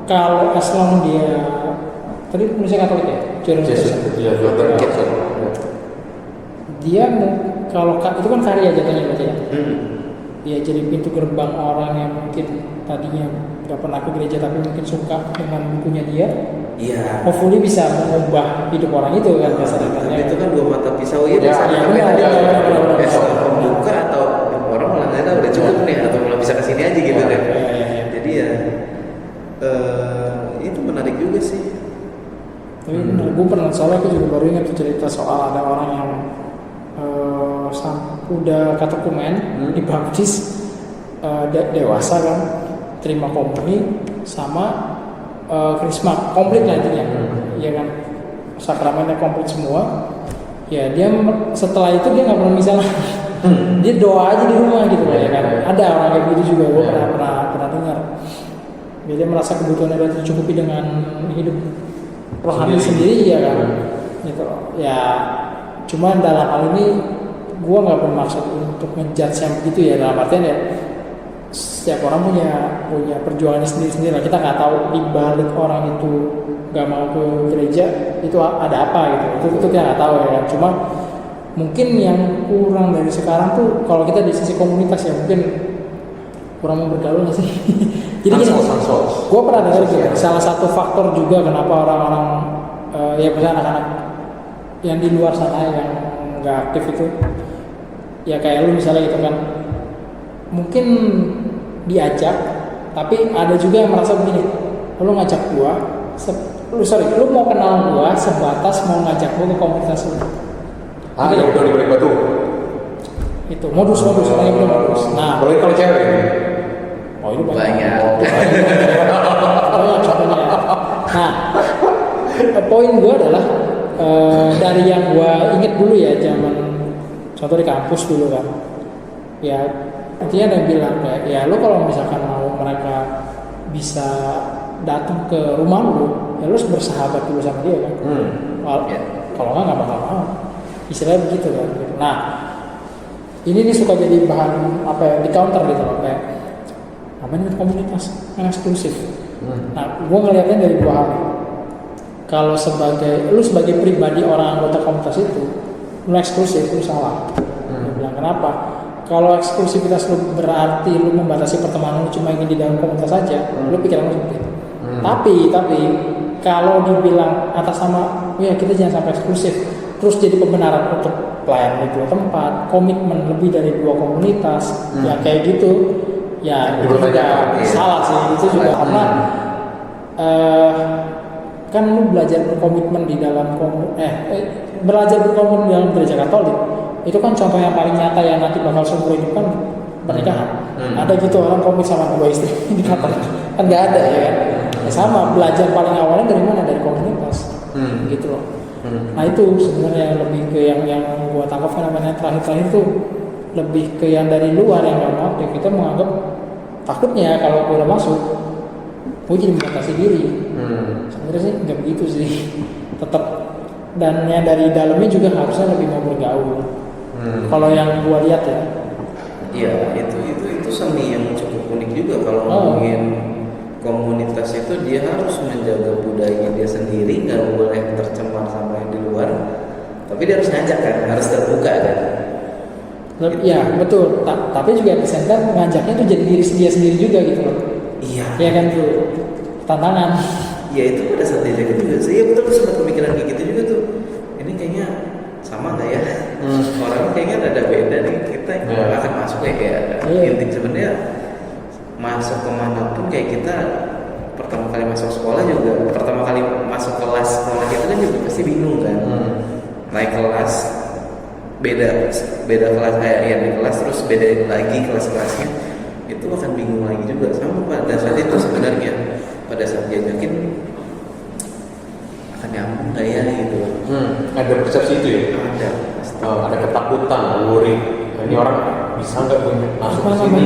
kalau as long dia tadi manusia Katolik ya, Jordan Peterson. Dia kalau itu kan karya jatuhnya berarti ya. Dia jadi pintu gerbang orang yang mungkin tadinya nggak pernah ke gereja tapi mungkin suka dengan bukunya dia. Iya. Hopefully bisa mengubah hidup orang itu kan Tapi itu kan dua mata pisau ya. Bisa membuka atau orang malah nggak tahu udah cukup nih atau malah bisa kesini aja gitu kan. Jadi ya itu menarik juga sih. Tapi gue pernah soalnya aku juga baru ingat cerita soal ada orang yang udah katekumen dibaptis dewasa kan, terima komuni sama krisma komplit lah intinya, ya kan, sakramennya komplit semua. Ya dia setelah itu dia nggak pernah misalnya dia doa aja di rumah gitu ya kan. Ada orang kayak gitu juga, gue pernah dengar. Dia merasa kebutuhannya udah tercukupi dengan hidup rohani sendiri ya kan, gitu. Ya cuma dalam hal ini gue nggak bermaksud untuk ngejudge yang begitu ya, dalam artian ya setiap orang punya perjuangannya sendiri-sendiri lah. Kita nggak tahu di balik orang itu nggak mau ke gereja itu ada apa gitu, itu kita nggak tahu ya kan. Cuma mungkin yang kurang dari sekarang tuh kalau kita di sisi komunitas ya mungkin kurang mau bergaul nggak sih. Jadi gini, gue pernah dengar gitu, salah satu faktor juga kenapa orang-orang ya misalnya anak-anak yang di luar sana yang nggak aktif itu ya kayak lu misalnya gitu kan, mungkin diajak tapi ada juga yang merasa begini, lu ngajak gua lu mau kenal gua sebatas mau ngajak gua ke komunitas lu. Ya udah di balik batu itu modus. Nah boleh kalau cewek oh itu banyak. Contohnya. Nah poin gua adalah dari yang gua inget dulu ya zaman contoh di kampus dulu kan, ya artinya ada yang bilang kayak ya lo kalau misalkan mau mereka bisa datang ke rumah lo ya lo harus bersahabat dulu sama dia kan. Kalau nggak bakal mau, istilahnya begitu kan. Nah ini nih suka jadi bahan apa ya, di counter gitu loh, kayak namanya komunitas yang eksklusif. Nah gue ngeliatnya dari dua hal. Kalau lu sebagai pribadi orang anggota komunitas itu lu eksklusif, lu salah. Dia bilang kenapa? Kalau eksklusivitas lu berarti lu membatasi pertemanan lu cuma ingin di dalam komunitas saja, lu pikiran lu seperti itu. Tapi Tapi kalau dibilang atas nama ya kita jangan sampai eksklusif, terus jadi pembenaran untuk pelayanan di 2 tempat, komitmen lebih dari 2 komunitas, ya kayak gitu, ya itu juga salah sih, itu juga karena kan lu belajar berkomitmen di dalam belajar berkomitmen di dalam gereja Katolik, itu kan contoh yang paling nyata yang nanti bakal seumur hidup kan pernikahan. Ada gitu orang komit sama 2 istri di Katolik, kan nggak ada ya kan. Ya sama, belajar paling awalnya dari mana? Dari komunitas, gitu loh. Nah itu sebenarnya lebih ke yang gua tangkap fenomena terakhir tuh lebih ke yang dari luar yang nggak mau. Ya kita menganggap takutnya kalau gua udah masuk, gua jadi membatasi diri. Sebenarnya sih nggak begitu sih, tetap. Dan yang dari dalamnya juga harusnya lebih mau bergaul. Kalau yang gua lihat ya. Iya, itu seni yang cukup unik juga kalau ngomongin komunitas itu. Dia harus menjaga budayanya dia sendiri, nggak boleh tercemar sama yang di luar. Tapi dia harus ngajak kan, harus terbuka kan. Ya betul. Tapi juga presenter mengajaknya tuh jadi diri dia sendiri juga gitu loh. Iya. Ya kan tuh tantangan. Ya itu pada saat dia jaga juga. Saya betul sempat pemikiran kayak gitu juga tuh. Ini kayaknya sama nggak ya? Orang kayaknya ada beda nih. Kita akan masuk kayak inti sebenarnya. Masuk kemanapun kayak kita pertama kali masuk sekolah juga, pertama kali masuk kelas sekolah kita kan juga pasti bingung kan. Naik kelas beda kelas kayak di kelas, terus beda lagi kelas-kelasnya, itu akan bingung lagi juga. Sama pada saat itu sebenarnya pada saat diajakin akan nyambung nggak ya gitu. Ada persepsi itu ya. Ada pasti. Ada ketakutan, worry. Ini orang bisa nggak masuk ke sini,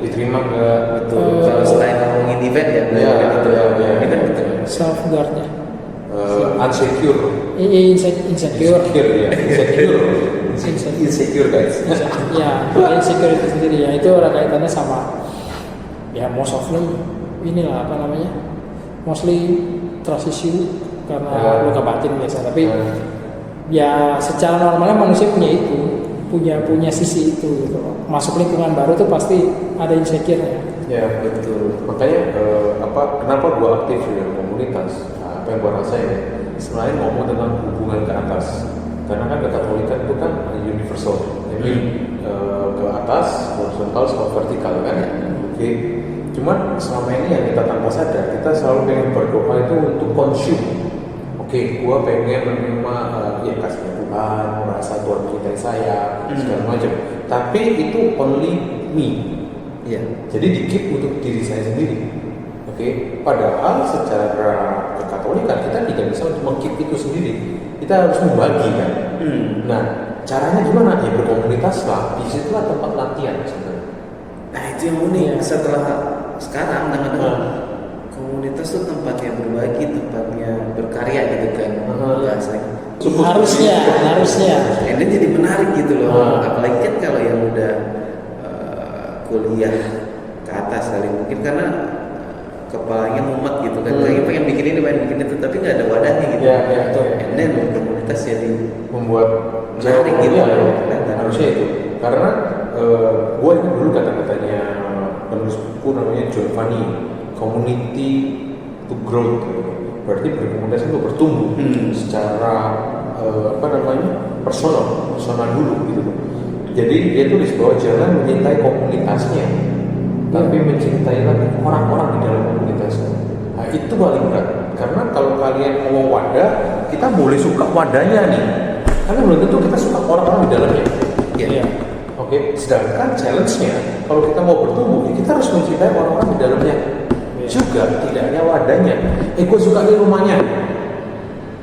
diterima nggak? Betul. Kalau selain ngomongin event ya, gitu. Ini kan betul. Self-guardnya. Unsecure. Insecure. Insecure guys. Ya, insecure itu sendiri ya, itu ada kaitannya sama ya most of them inilah apa namanya, mostly trust issue karena luka batin biasa. Tapi ya secara normalnya manusia punya sisi itu gitu. Masuk lingkungan baru tuh pasti ada insecure-nya. Ya betul. Makanya kenapa gua aktif di dalam komunitas? Apa yang gua rasain selain ngomong tentang hubungan ke atas, karena kan Katolikan itu kan universal, jadi ke atas, horizontal sama vertikal kan. Oke. Cuman selama ini yang kita tanpa sadar, kita selalu pengen berdoa itu untuk consume. Oke, gua pengen menerima kasih Tuhan, merasa Tuhan mencintai saya, segala macam. Tapi itu only me. Iya. Jadi dikit untuk diri saya sendiri. Oke. Padahal secara kekatolikan kita tidak bisa untuk mengkip itu sendiri. Kita harus membagi kan. Nah, caranya gimana? Ya berkomunitas lah. Disitulah tempat latihan sebenarnya. Nah itu yang unik. Setelah sekarang dengan komunitas tuh tempatnya berbagi, tempatnya berkarya gitu kan bahasanya. Harusnya. Ini jadi menarik gitu loh. Apalagi kan kalau yang udah kuliah ke atas kali mungkin karena kepalanya mumet gitu kan. Lagi pengen bikin ini, pengen bikin itu, tapi nggak ada wadahnya gitu. And then komunitas jadi membuat menarik gitu. Harusnya itu. Karena gue ingat dulu kata-katanya penulis buku namanya Giovanni, community to grow. Berarti berkomunitas itu bertumbuh secara personal dulu gitu. Jadi dia tulis bahwa jangan mencintai komunitasnya, tapi mencintai lagi orang-orang di dalam komunitasnya. Nah itu paling berat. Karena kalau kalian ngomong wadah, kita boleh suka wadahnya nih, karena belum tentu kita suka orang-orang di dalamnya. Iya. Oke. Sedangkan challenge-nya, kalau kita mau bertumbuh, kita harus mencintai orang-orang di dalamnya. Juga tidak hanya wadahnya. Gue suka di rumahnya,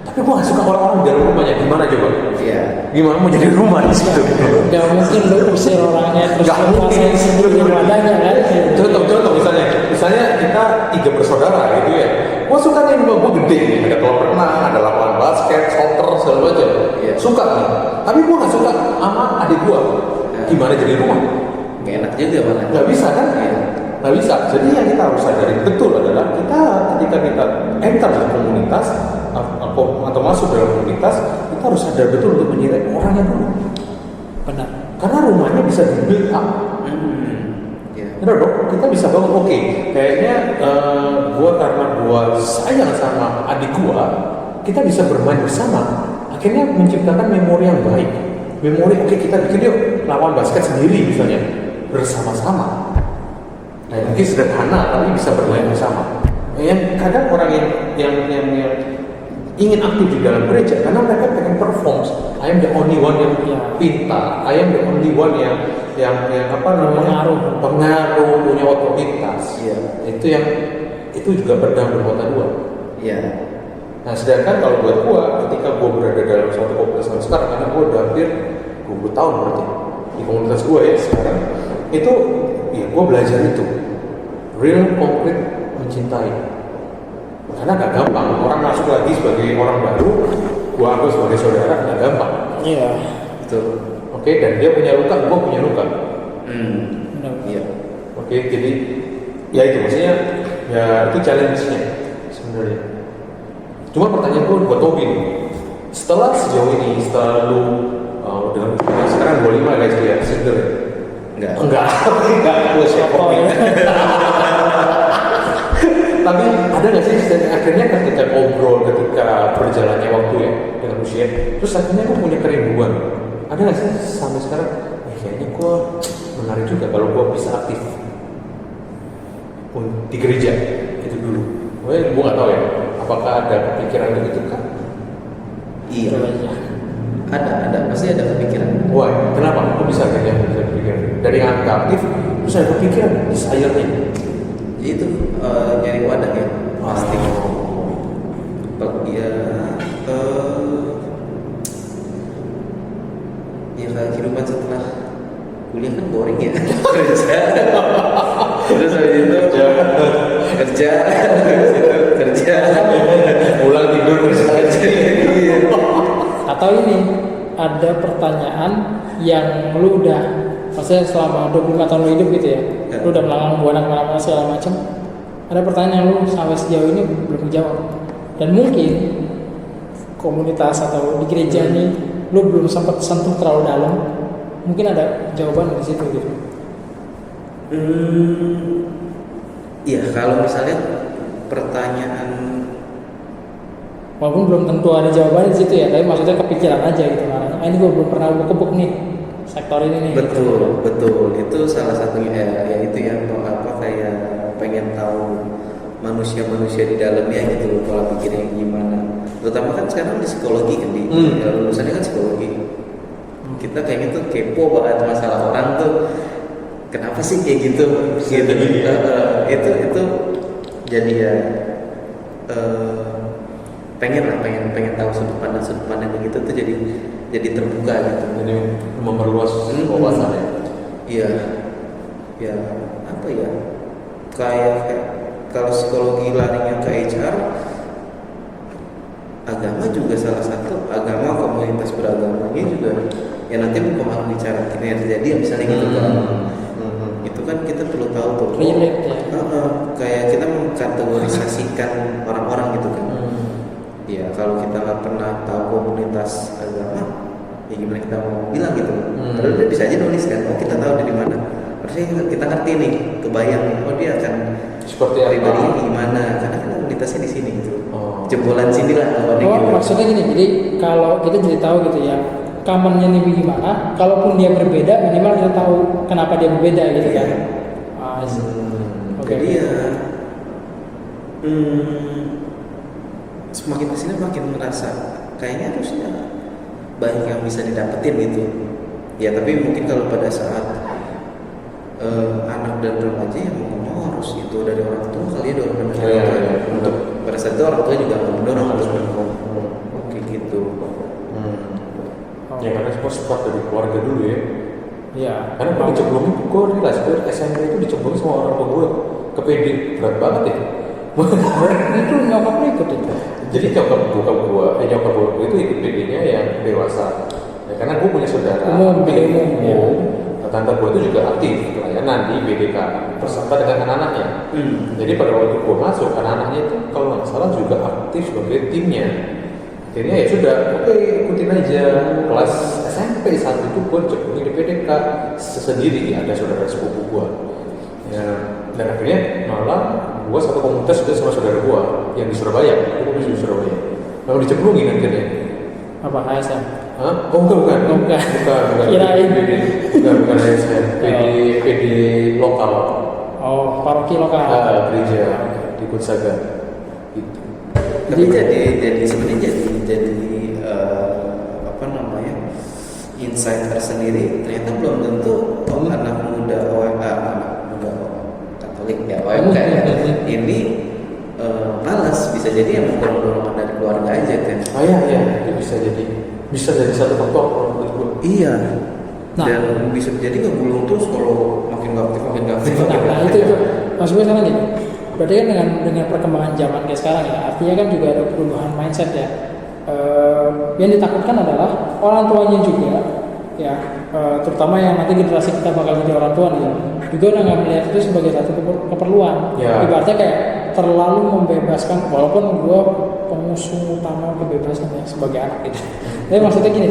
tapi gue gak suka orang-orang di dalam rumahnya. Gimana coba? Iya. Gimana mau jadi rumah di situ? Gak mungkin lu usir orangnya terus Gak mungkin. sendiri wadahnya kan. Contoh misalnya kita 3 bersaudara gitu ya. Gue suka nih rumah gue gede nih, ada kolam renang, ada lapangan basket, soccer, segala macam. Iya. Suka nih. Tapi gue gak suka sama adik gue. Gimana jadi rumah? Gak enak juga malah. Gak bisa kan? Iya. Nggak bisa. Jadi yang kita harus sadari betul adalah ketika kita enter dalam komunitas atau masuk dalam komunitas, kita harus sadar betul untuk menilai orangnya dulu. Benar. Karena rumahnya bisa di build up. Iya. Benar dong, kita bisa bangun. Oke, kayaknya karena gua sayang sama adik gua, kita bisa bermain bersama. Akhirnya menciptakan memori yang baik. Memori, oke, kita bikin yuk lawan basket sendiri misalnya, bersama-sama. Nah, mungkin sederhana tapi bisa bermain bersama. Yang kadang orang yang ingin aktif di dalam gereja karena mereka pengen perform. I am the only one yang pintar. I am the only one yang apa namanya pengaruh punya otoritas. Iya. Itu juga pedang bermata dua. Iya. Nah, sedangkan kalau buat gua, ketika gua berada dalam suatu komunitas sekarang, karena gua udah hampir 20 tahun berarti di komunitas gua ya sekarang, itu ya gua belajar itu real konkret mencintai. Karena gak gampang orang masuk lagi sebagai orang baru, gua anggap sebagai saudara gak gampang. Iya. Betul. Oke, dan dia punya luka, gua punya luka. Iya. Oke, jadi ya itu maksudnya ya itu challenge-nya sebenarnya. Cuma pertanyaan gue buat Tobi nih, setelah sejauh ini, setelah lu dengan sekarang 25 guys ya, single ya? Enggak, gue siapa ya. Tapi ada nggak sih akhirnya ketika ngobrol, ketika berjalannya waktu ya dengan usia, terus akhirnya gue punya kerinduan. Ada nggak sih sampai sekarang? Kayaknya gue menarik juga kalau gue bisa aktif di gereja itu dulu. Gue nggak tahu ya, apakah ada kepikiran begitu kan? Iya. Ada, pasti ada kepikiran. Wah, kenapa? Kok bisa kayaknya bisa kepikiran? Dari yang aktif, terus ada kepikiran, desire-nya. Itu nyari wadah ya, pasti. Ya, ya kayak kehidupan setelah kuliah kan boring ya. Kerja, terus habis itu kerja, pulang tidur kerja. Atau ini ada pertanyaan yang lu udah maksudnya selama 25 tahun lu hidup gitu ya, lu udah melanglang buana kemana-mana segala macam, ada pertanyaan yang lu sampai sejauh ini belum dijawab dan mungkin komunitas atau di gereja nih lu belum sempat sentuh terlalu dalam, mungkin ada jawaban di situ gitu. Iya, kalau misalnya pertanyaan, walaupun belum tentu ada jawaban di situ ya, tapi maksudnya kepikiran aja gitu kan. Ini gue belum pernah kebuk nih sektor ini nih. Betul. Itu salah satunya ya itu ya apa kayak pengen tahu manusia di dalamnya gitu, pola pikirnya gimana. Terutama kan sekarang di psikologi kan lulusannya kan psikologi. Kita kayaknya tuh kepo banget masalah orang tuh. Kenapa sih kayak gitu? Itu jadi ya pengen tahu sudut pandang gitu tuh jadi terbuka gitu. Jadi memperluas wawasannya. Iya. Ya apa ya? Kayak kalau psikologi larinya ke HR, agama juga salah satu, agama komunitas beragamanya juga ya nanti mempengaruhi cara kinerja dia misalnya gitu kan. Itu kan kita perlu tahu tuh. Relate ya. Kayak kita mengkategorisasikan orang-orang gitu kan. Ya kalau kita nggak pernah tahu komunitas agama, ya gimana kita mau bilang gitu? Padahal dia bisa aja nulis kan, oh kita tahu dari mana. Harusnya kita ngerti nih, kebayang nih, oh dia akan Seperti pribadinya apa? gimana? Karena kan komunitasnya di sini gitu. Jebolan sini lah kalau Oh, maksudnya gini, jadi kalau kita jadi tahu gitu ya, commonnya nih gimana, kalaupun dia berbeda, minimal kita tahu kenapa dia berbeda gitu kan. Jadi ya semakin kesini makin merasa kayaknya harusnya banyak yang bisa didapetin gitu. Ya tapi mungkin kalau pada saat anak dan remaja yang mau harus itu dari orang tua kali ya dorong untuk pada saat itu orang tua juga mendorong harus oke gitu. Ya karena support dari keluarga dulu ya. Iya. Karena gue dicemplungin, gue realize gue SMP itu dicemplungin sama orang tua gue ke PD, berat banget ya. Itu nyokap lu ikut itu. Jadi nyokap bokap gue itu ikut PD-nya yang dewasa. Ya, karena gue punya saudara Umum. tante gue itu juga aktif pelayanan di BDK bersama dengan anak-anaknya. Jadi pada waktu gue masuk, anak-anaknya itu kalau nggak salah juga aktif sebagai timnya. Akhirnya ya sudah, oke ikutin aja. Kelas SMP saat itu gue cemplungin di PDK sendiri, ada saudara sepupu gue. Ya, dan akhirnya malah gua satu komunitas juga sama saudara gua yang di Surabaya, aku masih di Surabaya. Lalu dicemplungin akhirnya. Apa ASM? Hah? Oh bukan. Oh, bukan. Bukan. Kirain. Bukan ASN. PD lokal. Oh, paroki lokal. Gereja di Gunsaga. Gitu. Tapi jadi sebenarnya jadi apa namanya, insight tersendiri. Ternyata belum tentu anak muda Katolik ya OMK ya, ini malas, bisa jadi emang dorongan dari keluarga aja kan. Iya, itu bisa jadi satu faktor kalau menurut gue. Iya. Nah. Dan bisa jadi ngegulung terus kalau makin nggak aktif. Nah, itu maksud gue sekarang gini. Berarti kan dengan perkembangan zaman kayak sekarang ya, artinya kan juga ada perubahan mindset ya. Yang ditakutkan adalah orang tuanya juga ya, terutama yang nanti generasi kita bakal jadi orang tua nih, juga udah nggak melihat itu sebagai satu keperluan. Ya. Ibaratnya kayak terlalu membebaskan, walaupun gue pengusung utama kebebasan ya sebagai anak gitu. Tapi maksudnya gini,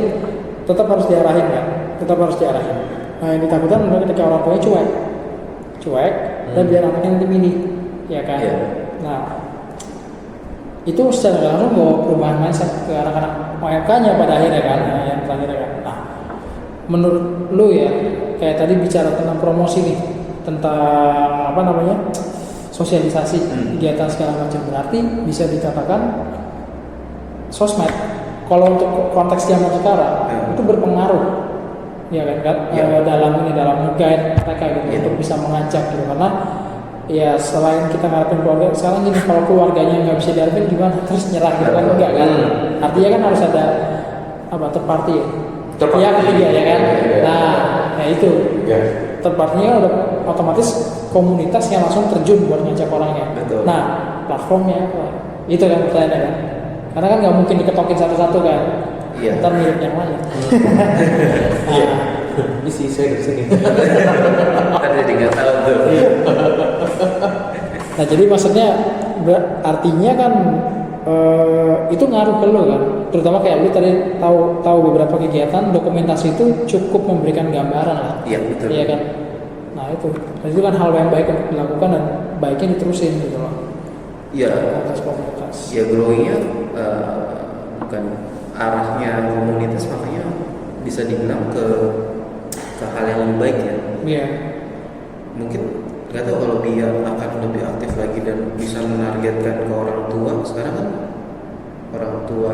tetap harus diarahin kan, tetap harus diarahin. Nah, yang ditakutkan adalah ketika orang tuanya cuek dan biar anaknya nanti milih, ya kan. Iya. Nah, itu secara langsung bawa perubahan mindset ke anak-anak OMK-nya pada akhirnya kan, yang terakhir kan. Nah, menurut lu ya, kayak tadi bicara tentang promosi nih, tentang apa namanya, sosialisasi, kegiatan segala macam, berarti bisa dikatakan sosmed kalau untuk konteks zaman sekarang itu berpengaruh, ya kan, dalam guide mereka gitu, untuk bisa mengajak gitu, karena ya selain kita ngarepin keluarga, sekarang gini, kalau keluarganya nggak bisa diharapin gimana, terus nyerah gitu kan, enggak kan, artinya kan harus ada apa, third party ya, pihak ketiga ya kan. Nah itu third party-nya udah otomatis komunitas yang langsung terjun buat ngajak orangnya. Betul. Nah platformnya apa? Itu kan pertanyaannya kan, karena kan nggak mungkin diketokin satu-satu kan. Iya. Ntar mirip yang lain. Iya. Ini sih saya di sini. Kan jadi nggak tahu tuh. Nah jadi maksudnya artinya kan itu ngaruh ke lo kan, terutama kayak lu tadi tahu beberapa kegiatan dokumentasi itu cukup memberikan gambaran lah. Iya betul. Iya kan. Nah itu kan hal yang baik untuk dilakukan dan baiknya diterusin gitu loh. Iya. Komunitas. Ya growing-nya bukan arahnya komunitas, makanya bisa dibilang ke hal yang lebih baik ya. Iya. Mungkin nggak tahu kalau dia akan lebih aktif lagi dan bisa menargetkan ke orang tua. Sekarang kan orang tua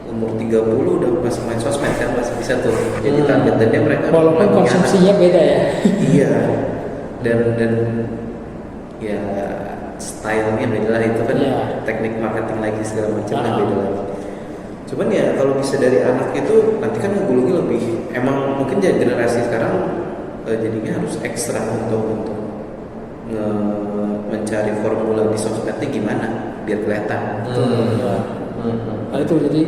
umur 30 udah masih main sosmed kan, masih bisa tuh. Jadi targetnya mereka walaupun konsumsinya beda ya. Iya. Dan ya stylenya beda lah, itu kan teknik marketing lagi segala macam lah beda lagi. Cuman ya kalau bisa dari anak itu nanti kan ngegulungnya lebih, emang mungkin generasi sekarang jadinya harus ekstra untuk mencari formula di sosmednya gimana biar kelihatan. Nah itu jadi,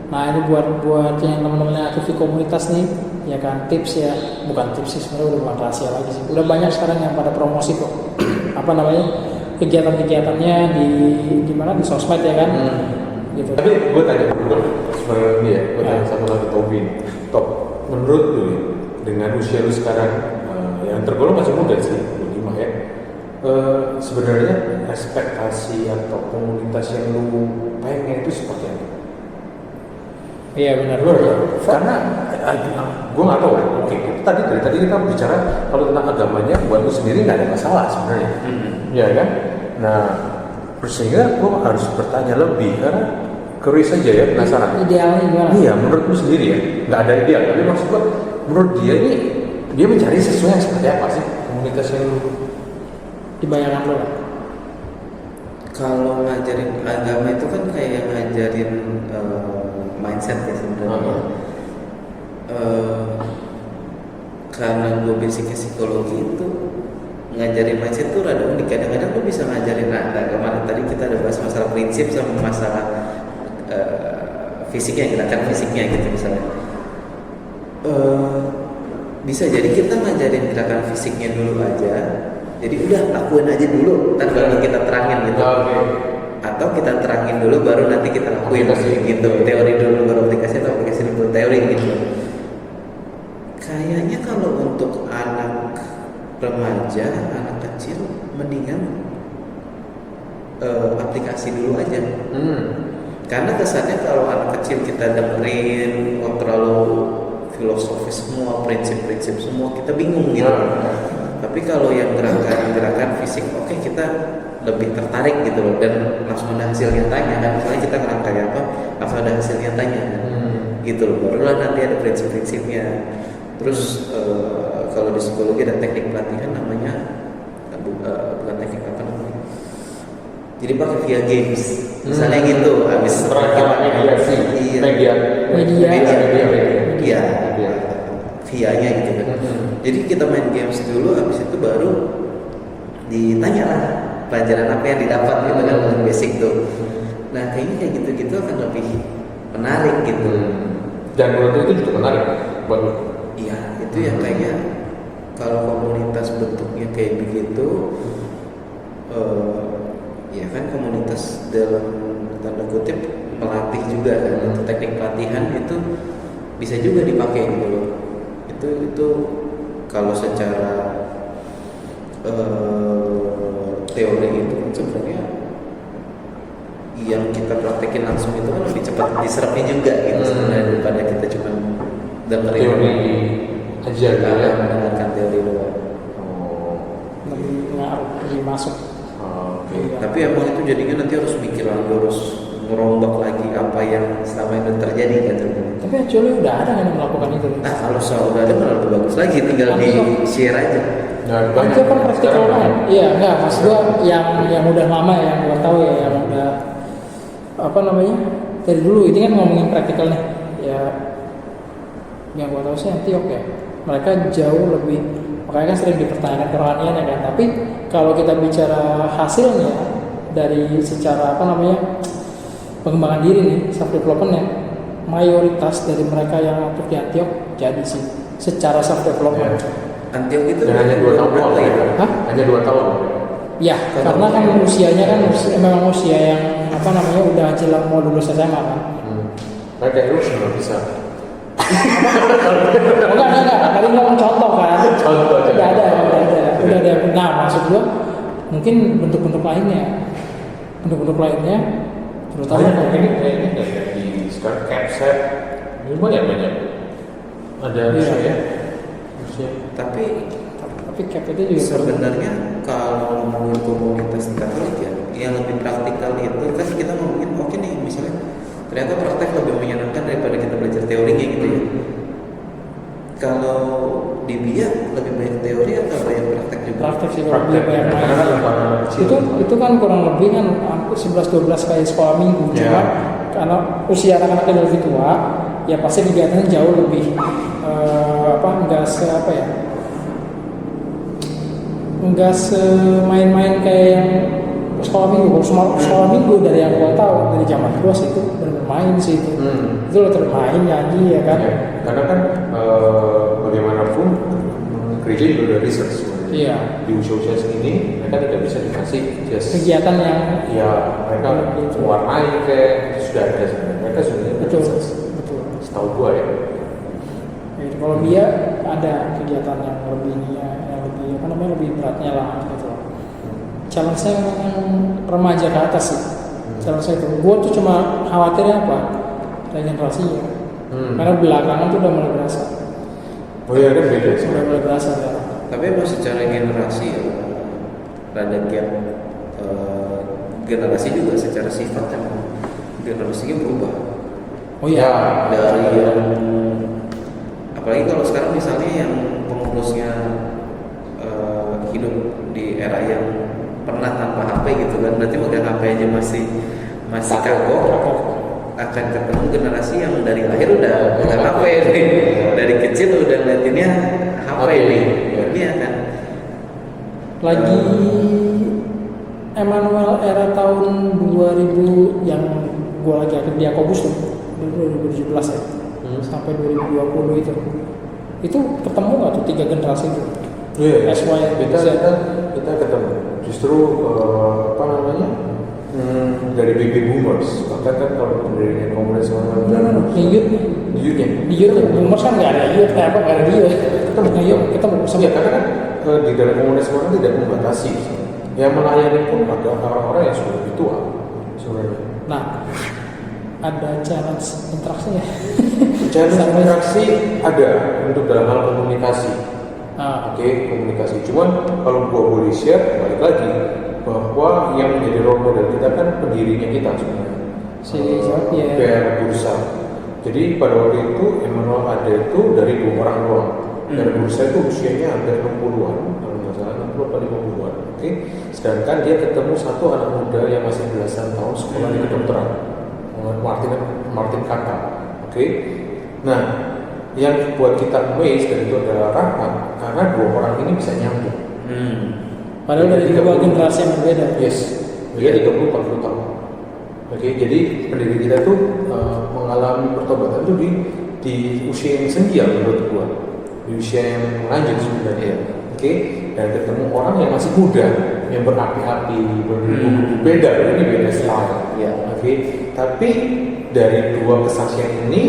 nah ini buat yang teman-teman yang aktif di komunitas nih, ya kan, tips ya, bukan tips sih sebenarnya, udah bukan rahasia lagi sih. Udah banyak sekarang yang pada promosi kok, apa namanya, kegiatan-kegiatannya di mana, di sosmed ya kan. Gitu. Tapi gue tanya dulu sebenarnya dia, gue tanya satu lagi Tobi, Top, menurut lu dengan usia lu sekarang yang tergolong masih muda sih, 25 ya, sebenarnya ekspektasi atau komunitas yang lu pengen itu seperti apa? Iya benar. Karena gue nggak tahu. Oke, dari tadi kita bicara kalau tentang agamanya, buat lu sendiri nggak ada masalah sebenarnya, ya kan? Nah, sehingga gue harus bertanya lebih karena curious aja ya, penasaran. Idealnya gimana? Iya, menurut lu sendiri ya, nggak ada ideal. Tapi maksud gue, menurut dia ini dia mencari sesuatu yang seperti apa sih komunitas yang lu dibayangkan lo? Kalau ngajarin agama itu kan kayak ngajarin mindset ya sebenarnya. Karena gue basicnya psikologi, itu ngajarin mindset tuh rada unik. Kadang-kadang lu bisa ngajarin agama. Tadi kita ada bahas masalah prinsip sama masalah fisiknya, gerakan fisiknya gitu misalnya. Bisa jadi kita ngajarin gerakan fisiknya dulu aja. Jadi udah lakuin aja dulu, ntar baru kita terangin gitu. Atau kita terangin dulu baru nanti kita lakuin gitu. Teori dulu baru aplikasi, atau aplikasi dulu teori gitu. Kayaknya kalau untuk anak remaja, anak kecil mendingan aplikasi dulu aja. Karena kesannya kalau anak kecil kita dengerin terlalu filosofis semua, prinsip-prinsip semua, kita bingung gitu. Tapi kalau yang gerakan fisik, oke, kita lebih tertarik gitu loh, dan langsung ada hasil nyatanya kan. Misalnya kita ngerangkai apa, langsung ada hasil nyatanya kan. Gitu loh, barulah nanti ada prinsip-prinsipnya. Terus kalau di psikologi ada teknik pelatihan namanya bukan teknik apa namanya, jadi pakai via games misalnya gitu, habis mediasi, media Iya. via-nya gitu kan. Jadi kita main games dulu, habis itu baru ditanya lah pelajaran apa yang didapat gitu kan, yang basic tuh. Nah kayaknya kayak gitu-gitu akan lebih menarik gitu. Dan menurut itu juga menarik buat lu. Iya, itu yang kayaknya kalau komunitas bentuknya kayak begitu, ya kan komunitas dalam tanda kutip melatih juga kan, untuk teknik pelatihan itu bisa juga dipakai gitu loh. Itu kalau secara teori itu kan sebenarnya yang kita praktekin langsung itu kan lebih cepat diserapnya juga gitu sebenarnya, daripada kita cuma dengerin Teori aja gitu ya. mendengarkan teori doang. lebih ngaruh, lebih masuk. Oke. Tapi emang itu jadinya nanti harus mikir lagi, harus merombak lagi apa yang selama ini terjadi kan. Tapi actually udah ada kan yang melakukan itu. Nah kalau soal udah ada malah lebih bagus lagi, tinggal di share aja. Dan Itu kan praktikal banget. Iya, enggak, maksud gua yang udah lama ya, yang gua tahu ya, yang udah apa namanya? Dari dulu ini kan ngomongin praktikal nih. Ya yang gua tahu sih Antioch ya. Mereka jauh lebih, makanya kan sering dipertanyakan kerohaniannya kan. Tapi kalau kita bicara hasilnya dari secara apa namanya? Pengembangan diri nih, self development, mayoritas dari mereka yang aktif di Antioch jadi sih secara self development. Antioch itu dan hanya 2 tahun berapa ya? Hah? Hanya 2 tahun. Ya, karena kan usianya kan memang usia yang apa namanya udah jelang mau lulus SMA kan. Mereka itu sudah bisa. Enggak. Tadi ngomong contoh kan. Contoh aja. Udah ada. Nah, maksud gua mungkin bentuk-bentuk lainnya, terutama Banyak ini kayaknya kayak di sekarang capset ini banyak ada Iya. ya. Tapi cap itu juga sebenarnya kalau ngomongin komunitas Katolik ya, yang lebih praktikal itu kan kita ngomongin oke nih, misalnya ternyata praktek lebih menyenangkan daripada kita belajar teorinya gitu ya. Kalau di BIA lebih banyak teori atau banyak praktek juga? praktek sih kalau Praktek. dia banyak Karena kan main. lembaga kecil. Itu kan kurang lebih kan 11-12 kali sekolah minggu. Ya. Cuma karena usia anak-anaknya lebih tua, ya pasti kegiatannya jauh lebih enggak semain-main kayak yang sekolah minggu. Kalau sekolah minggu dari yang gua tahu dari zaman gua sih itu bermain sih itu. Itu lo termain nyanyi ya kan. Ya, karena kan bagaimanapun gereja juga udah research sebenarnya. Iya. Di usia-usia segini mereka tidak bisa dikasih just Kegiatan yang ya mereka warnai kayak sudah ada sebenarnya. Mereka sudah betul. setahu gua ya. Gitu. Kalau dia ada kegiatan yang lebih beratnya lah gitu. Challenge saya memang yang remaja ke atas sih. Challenge saya itu. Gue tuh cuma khawatirnya apa? Regenerasinya. Karena belakangan tuh udah mulai berasa. Oh iya kan beda sih. Udah mulai berasa ya. Tapi emang secara generasi ya, rada gap generasi juga secara sifat emang generasinya berubah. Oh iya. Dari yang apalagi kalau sekarang misalnya yang pengurusnya hidup di era yang pernah tanpa HP gitu kan, berarti udah HP aja masih kagok, akan ketemu generasi yang dari lahir udah HP nih, dari kecil udah ngeliatinnya HP nih, ini akan Lagi Emmanuel era tahun 2000 yang gue lagi aktif di Yakobus tuh 2017 ya sampai 2020 itu ketemu nggak tuh 3 generasi itu? Iya, SY kita ketemu. Justru dari baby boomers. Bahkan kan kalau pendirinya komunitas di youth boomers kan nggak ada youth nggak ada dia ketemu Iya, karena kan di dalam komunitas orang tidak membatasi. Yang melayani pun ada orang-orang yang sudah lebih tua sebenarnya. Nah, ada challenge interaksinya. Challenge interaksi ada untuk dalam hal komunikasi. Oke, komunikasi. Cuman kalau gua boleh share, balik lagi bahwa yang menjadi role model kita kan pendirinya kita sebenarnya. Si siapa ya? PR Bursa. Jadi pada waktu itu Emmanuel ada itu dari 2 orang doang. Dan Bursa itu usianya hampir 60-an, kalau nggak salah 60 atau 50-an. Oke. Sedangkan dia ketemu satu anak muda yang masih belasan tahun sekolah di kedokteran, Martin Kaka. Oke. Nah, yang buat kita amazed dan itu adalah Rahmat karena 2 orang ini bisa nyambung. Padahal dari 2 generasi yang berbeda. Yes, dia 30-40 tahun. Oke, jadi pendiri kita tuh mengalami pertobatan tuh di usia yang senja menurut gua, di usia yang lanjut sebenarnya. Oke, dan ketemu orang yang masih muda, yang berapi-api, berbeda, ini beda style. Oke, tapi dari 2 kesaksian ini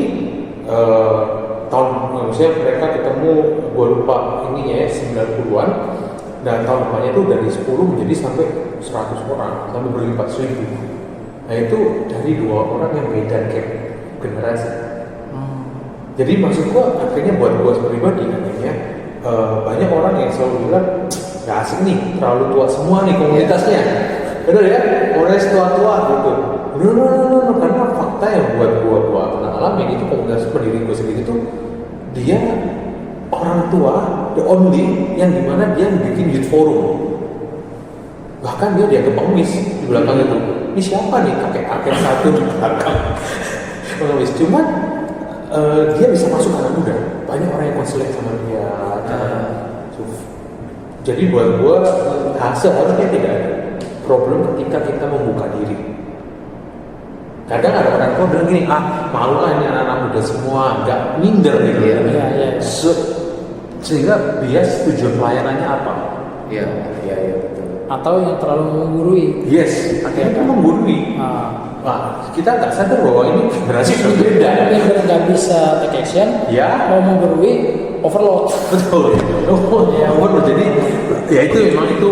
maksudnya mereka ketemu, gua lupa ininya ya 90-an. Dan tahun depannya itu dari 10 menjadi sampai 100 orang, sampai berlipat 1000. Nah itu dari 2 orang yang beda generasi. Jadi maksud gua akhirnya buat gua pribadi akhirnya banyak orang yang selalu bilang nggak asik nih, terlalu tua semua nih komunitasnya. Benar ya, orang tua-tua gitu. No, karena fakta yang buat gua pernah alami itu komunitas pendiri gua sendiri tuh dia orang tua, the only yang dimana dia bikin youth forum. Bahkan dia dianggap pengemis di belakang itu. Ini siapa nih kakek-kakek satu di belakang pengemis? Cuman dia bisa masuk anak muda. Banyak orang yang konseling sama dia. Jadi buat gua seharusnya tidak ada problem ketika kita membuka diri. Kadang ada orang tua bilang gini, malu lah ini anak-anak muda semua, nggak minder gitu ya. Sehingga bias tujuan pelayanannya apa? Iya betul. Atau yang terlalu menggurui. Yes, akhirnya itu menggurui. Nah, kita nggak sadar bahwa ini generasi berbeda. Yang nggak bisa take action, mau menggurui, overload. Betul. Overload. Jadi, ya itu memang itu.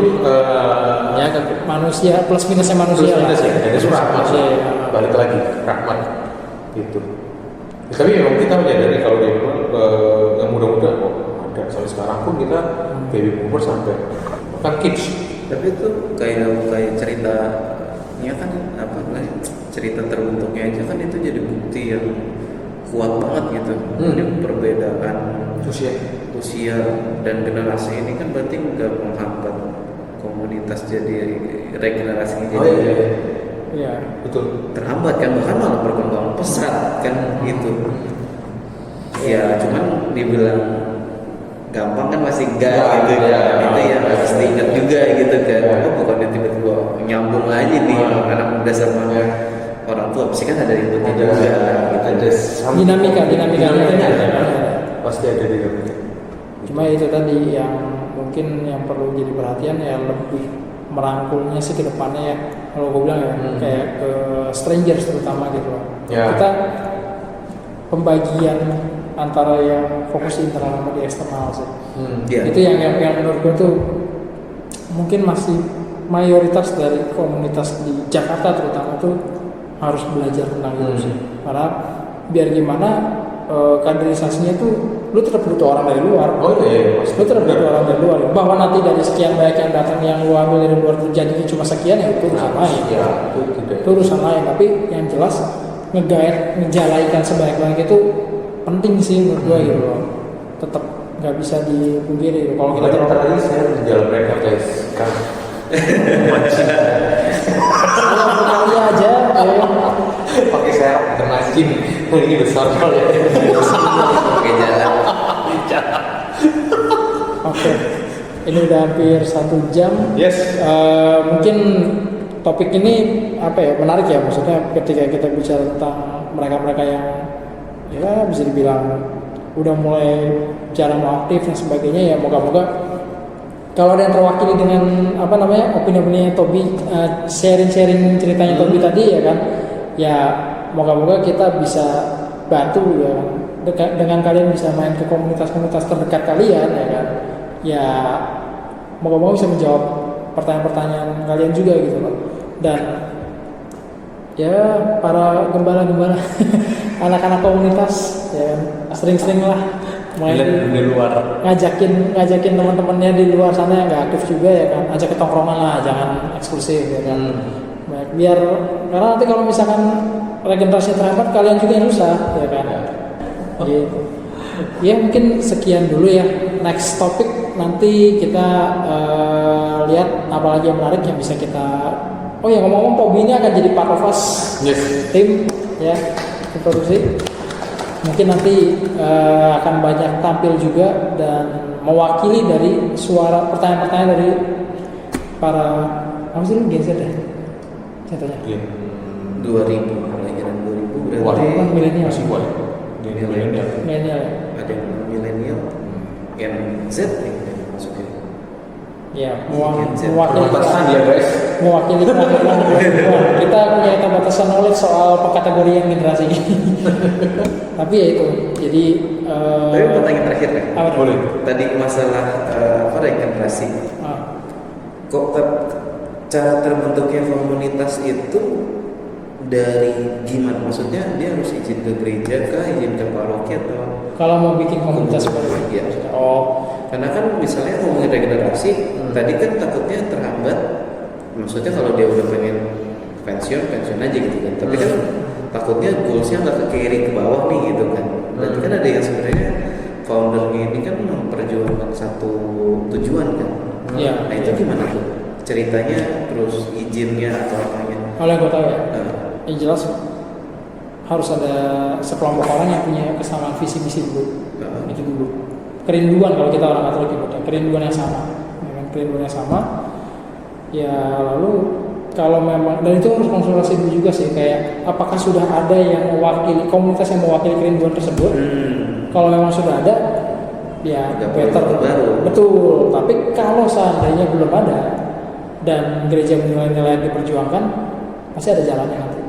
Ya manusia plus minusnya manusia. Plus minus ya. Jadi itu rahmat. Balik lagi rahmat. Gitu. Ya, tapi memang kita menyadari kalau dia yang muda-muda ada sampai sekarang pun kita baby boomer sampai bahkan kids. Tapi itu kayak ceritanya kan cerita terbentuknya aja kan itu jadi bukti yang kuat banget gitu. Ini perbedaan usia dan generasi ini kan berarti nggak menghambat komunitas jadi regenerasinya jadi iya betul terhambat kan, bahkan malah berkembang pesat kan gitu. Ya cuman dibilang gampang kan masih enggak gitu kan. Itu yang harus diingat juga gitu kan. Bukan tiba-tiba nyambung aja nih anak muda sama orang tua, pasti kan ada ributnya juga gitu. Ada dinamikanya pasti ada dinamika. Cuma itu tadi yang mungkin yang perlu jadi perhatian ya, lebih merangkulnya sih ke depannya ya, kalau gue bilang ya kayak ke strangers terutama gitu loh. Kita pembagian antara yang fokus di internal sama di eksternal sih. Itu yang menurut gue tuh mungkin masih mayoritas dari komunitas di Jakarta terutama tuh harus belajar tentang itu sih. Karena biar gimana kaderisasinya tuh lu tetap butuh orang dari luar. Lu tetap butuh orang dari luar. Bahwa nanti dari sekian banyak yang datang yang lu ambil dari luar terjadinya cuma sekian ya itu urusan lain. Itu urusan lain. Tapi yang jelas ngejalaikan sebanyak-banyak itu penting sih menurut gue gitu loh. Tetap nggak bisa dipungkiri gitu. Kalau kita tadi saya jalan mereka guys kan. Kali aja pakai serap bukan masjid. Ini besar kali ya. Pakai jalan. Oke. Ini udah hampir 1 jam. Yes. Mungkin topik ini menarik ya, maksudnya ketika kita bicara tentang mereka-mereka yang ya bisa dibilang udah mulai jarang aktif dan sebagainya, ya moga-moga kalau ada yang terwakili dengan opini-opini Tobi, sharing ceritanya Tobi tadi ya kan, ya moga-moga kita bisa bantu ya dengan kalian bisa main ke komunitas-komunitas terdekat kalian ya kan, ya moga-moga bisa menjawab pertanyaan-pertanyaan kalian juga gitu loh. Dan ya para gembala-gembala anak-anak komunitas ya kan, sering-sering lah main di luar. ngajakin teman-temannya di luar sana yang nggak aktif juga ya kan, ajak ke tongkrongan lah, jangan eksklusif ya kan. Biar karena nanti kalau misalkan regenerasi terhambat kalian juga yang susah ya kan. Gitu. Ya mungkin sekian dulu ya. Next topik nanti kita lihat apa lagi yang menarik yang bisa kita. Oh ya, ngomong-ngomong, Pobi ini akan jadi part of us tim ya, tim produksi. Mungkin nanti akan banyak tampil juga dan mewakili dari suara pertanyaan-pertanyaan dari para apa sih lu Gen Z ya? Contohnya. 2000, kelahiran 2000 Wah, berarti milenial. masih kuat. milenial. Milenial. Ada yang milenial, Gen Z nih masuknya. Ya, Gen Z. mewakili Perbatasan ya guys. mewakili kita punya keterbatasan knowledge soal pengkategorian generasi ini. Tapi ya itu, jadi Tapi pertanyaan terakhir kan? apa tuh? Boleh. Tadi masalah regenerasi. Ah, Kok cara terbentuknya komunitas itu dari gimana? Maksudnya dia harus izin ke gereja kah, izin ke paroki atau? kalau mau bikin komunitas baru, Iya. oh, Karena kan misalnya ngomongin regenerasi, tadi kan takutnya terhambat. Maksudnya kalau dia udah pengen pensiun aja gitu kan. Tapi kan takutnya goalsnya nggak ke kiri ke bawah nih gitu kan. Berarti kan ada yang sebenarnya foundernya ini kan memperjuangkan satu tujuan kan. Iya. Nah itu gimana tuh ceritanya, terus izinnya atau apanya? kalau yang gue tahu ya, Nah, yang jelas harus ada sekelompok orang yang punya kesamaan visi misi dulu. nah, Itu dulu. Kerinduan kalau kita orang Katolik ya, kerinduan yang sama, ya kan? Kerinduan yang sama. Ya lalu kalau memang, dan itu harus konsultasi dulu juga sih, kayak apakah sudah ada yang mewakili komunitas yang mewakili kerinduan tersebut. Kalau memang sudah ada, ya Nggak perlu better. baru. Betul. Tapi kalau seandainya belum ada dan gereja nilai-nilai yang diperjuangkan, pasti ada jalannya nanti.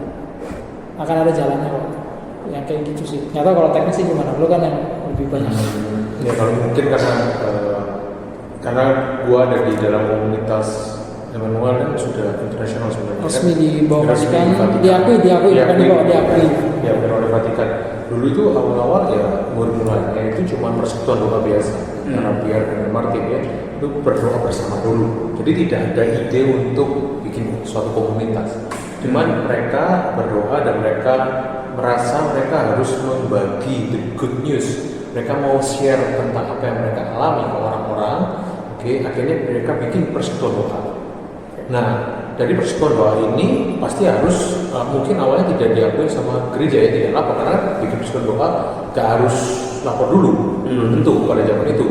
Akan ada jalannya kok. Yang kayak gitu sih. Nggak tahu kalau teknis sih gimana. Lu kan yang lebih banyak. Ya kalau mungkin karena gua ada di dalam komunitas Emmanuel kan sudah internasional sebenarnya. Resmi kan? di bawah Resmi Vatikan, di Vatikan. diakui, bukan di bawah, diakui. Ya benar oleh Vatikan. Dulu itu awal-awal ya mulainya itu cuma persekutuan doa biasa. Karena biar dengan Martin ya itu berdoa bersama dulu. Jadi tidak ada ide untuk bikin suatu komunitas. Cuman mereka berdoa dan mereka merasa mereka harus membagi the good news. Mereka mau share tentang apa yang mereka alami ke orang-orang. Oke, akhirnya mereka bikin persekutuan doa. Nah, dari persekutuan doa ini pasti harus mungkin awalnya tidak diakui sama gereja ya, tidak lapor karena bikin persekutuan doa gak harus lapor dulu, belum tentu pada zaman itu.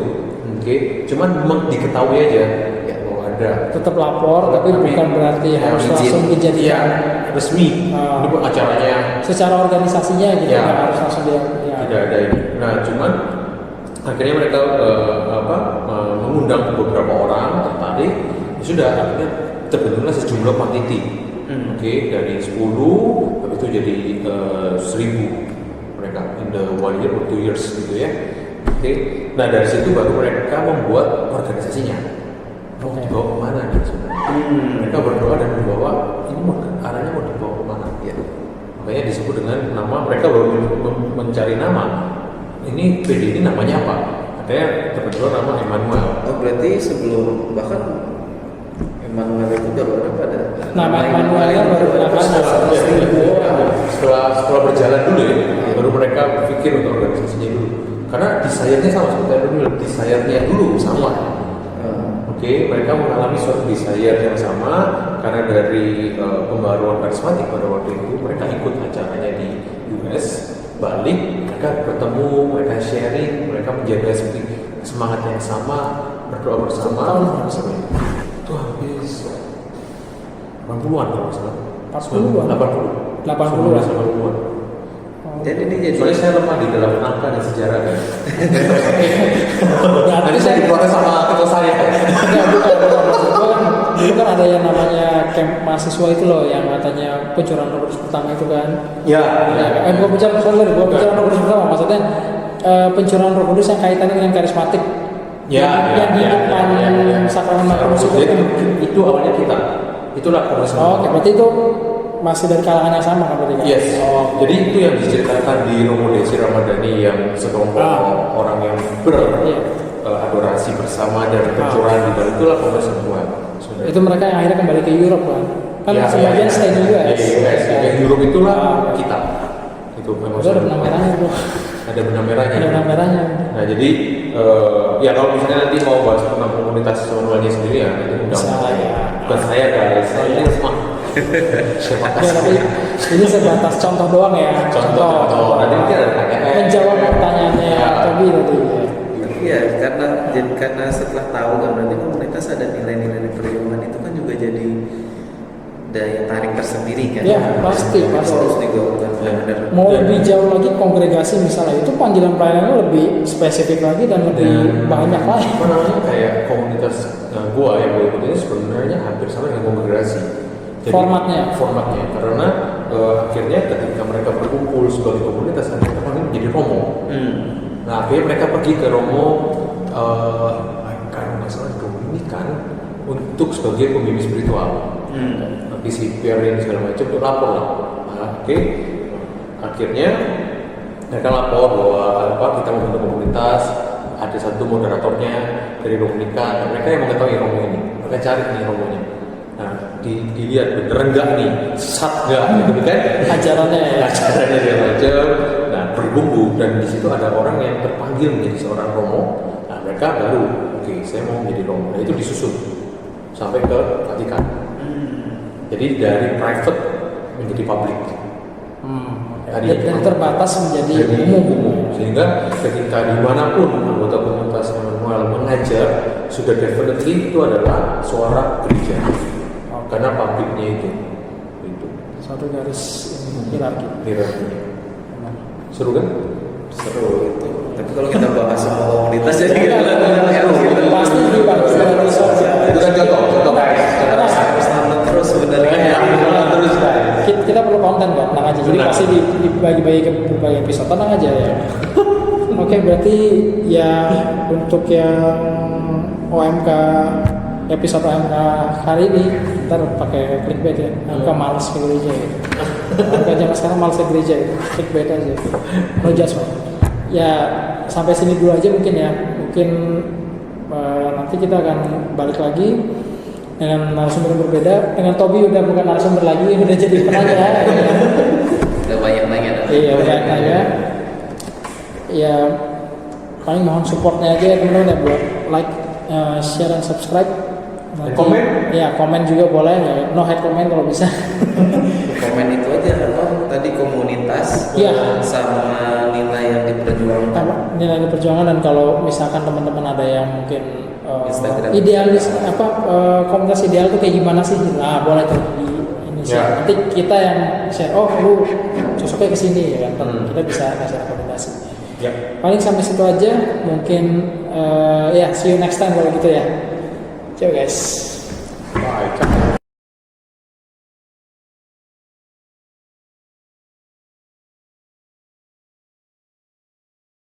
Oke, cuman memang diketahui aja ya oh ada. Tetap lapor, tapi bukan berarti harus langsung kejadian Resmi. Ini buat acaranya secara organisasinya gitu, Ya. nggak harus langsung dia. Ya. tidak ada ini. Nah, cuman akhirnya mereka mengundang beberapa orang tertarik. Ya sudah, akhirnya terbentuklah sejumlah quantity. Oke, dari 10 habis itu jadi 1000 mereka in the 1 year or 2 years gitu ya. Oke, nah dari situ baru mereka membuat organisasinya. Mau Oke. dibawa kemana nih sebenarnya? Mereka berdoa dan membawa ini arahnya mau dibawa kemana? ya. Makanya disebut dengan nama, mereka baru mencari nama. Ini PD ini namanya apa? Katanya terbentuk nama Emmanuel. Oh berarti sebelum bahkan Emmanuel itu udah berapa pada? Nama Emmanuelnya baru Setelah berjalan dulu ya, baru mereka berpikir untuk organisasinya dulu. Karena desire-nya sama seperti dulu, desire-nya dulu sama. Oke, mereka mengalami suatu desire yang sama karena dari pembaruan karismatik pada waktu itu mereka ikut acaranya di US, balik, mereka bertemu, mereka sharing, mereka menjaga semangat yang sama, berdoa bersama. Itu habis 80-an kalau nggak salah. 40-an. 80. 80-an. 80-an. Jadi ini jadi Soalnya saya lemah di dalam angka dan sejarah kan. Berarti Nanti saya diprotes sama ketua saya. Enggak, bukan. Maksud gua kan, dulu kan ada yang namanya camp mahasiswa itu loh, yang katanya pencurian Roh Kudus pertama itu kan. Ya. Gua bicara Roh Kudus pertama, maksudnya pencurian Roh Kudus yang kaitannya dengan karismatik. yang di depan sakramen Markus Jadi itu awalnya kita. Itulah komunisme. Oh, oke, berarti itu masih dari kalangan yang sama kan berarti kan? Yes. Oh, Jadi itu yang diceritakan di Romo Desi Ramadhani yang sekelompok orang yang Iya. beradorasi bersama dan pencurahan di dalam itulah komunisme Tuhan. Itu mereka yang akhirnya kembali ke Europe kan? Kan sebagian stay di US. US. Yang Europe itulah kita. Itu memang Itu ada benang merahnya bro. ada benang merahnya. Ada benang merahnya. Nah jadi ya kalau misalnya nanti mau bahas tentang komunitas Manualnya sendiri ya itu udah bukan saya guys, saya ini semua. Siapa Ya, tapi ini sebatas contoh doang ya. Contoh. Nanti mungkin ada pertanyaan. Menjawab pertanyaannya Tobi tadi. Iya, karena setelah tahu kan berarti komunitas ada nilai-nilai perjuangan itu kan juga jadi daya tarik tersendiri kan. Ya, pasti. Harus digaungkan benar-benar. Mau lebih jauh lagi kongregasi misalnya itu panggilan pelayanannya lebih spesifik lagi dan lebih banyak lagi. Apa namanya kayak komunitas gua yang gue ikutin sebenarnya hampir sama dengan kongregasi. Formatnya karena akhirnya ketika mereka berkumpul sebagai komunitas mereka menjadi romo. Nah akhirnya mereka pergi ke romo kalau nggak salah Dominikan untuk sebagai pembimbing spiritual. Nanti si Pierre segala macam untuk lapor lah. Nah, oke. Akhirnya mereka lapor bahwa kita membentuk komunitas, ada satu moderatornya dari Dominika, dan mereka yang mengetahui romo ini. Mereka cari nih romonya. Nah, dilihat bener enggak nih, sesat enggak gitu kan? ajarannya Segala macam. Nah, berbumbu dan di situ ada orang yang terpanggil menjadi seorang romo. Nah, mereka baru, oke, saya mau menjadi romo. Nah, itu disusun sampai ke Vatikan. Jadi dari private menjadi public. Dan terbatas menjadi umum. Sehingga ketika dimanapun anggota komunitas Emmanuel mengajar, sudah definitely itu adalah suara gereja. Karena publiknya itu. Satu garis hierarki. Seru kan? Seru itu. Tapi kalau kita bahas semua komunitas jadi Pasti dibahas dalam episode. Itu kan contoh guys. Selamat terus sebenarnya. Terus guys. Kita perlu konten kan, tenang aja. Jadi Benar. pasti dibagi-bagi ke berbagai episode, tenang aja ya. Oke, berarti ya untuk yang OMK episode OMK hari ini ntar pakai clickbait ya. OMK males ke gereja gitu. OMK zaman sekarang males ke gereja gitu. Clickbait aja. No judgment. Ya sampai sini dulu aja mungkin ya. Mungkin nanti kita akan balik lagi dengan narasumber yang berbeda. Dengan Tobi udah bukan narasumber lagi, udah jadi penanya. Udah banyak nanya. Iya, udah nanya. Ya paling mohon supportnya aja ya teman-teman ya, buat like, share dan subscribe. Nanti, komen? Ya komen juga boleh ya. No hate comment kalau bisa. Komen itu aja apa tadi komunitas Iya. sama nilai yang diperjuangkan. Nilai perjuangan, dan kalau misalkan teman-teman ada yang mungkin Instagram. idealis komunitas ideal tuh kayak gimana sih? Nah boleh tuh di ini share. Ya. Nanti kita yang share. Oh lu cocoknya ke sini ya kan? Kita bisa kasih rekomendasi. Ya. Paling sampai situ aja. Mungkin ya see you next time kalau gitu ya. Ciao guys. Bye.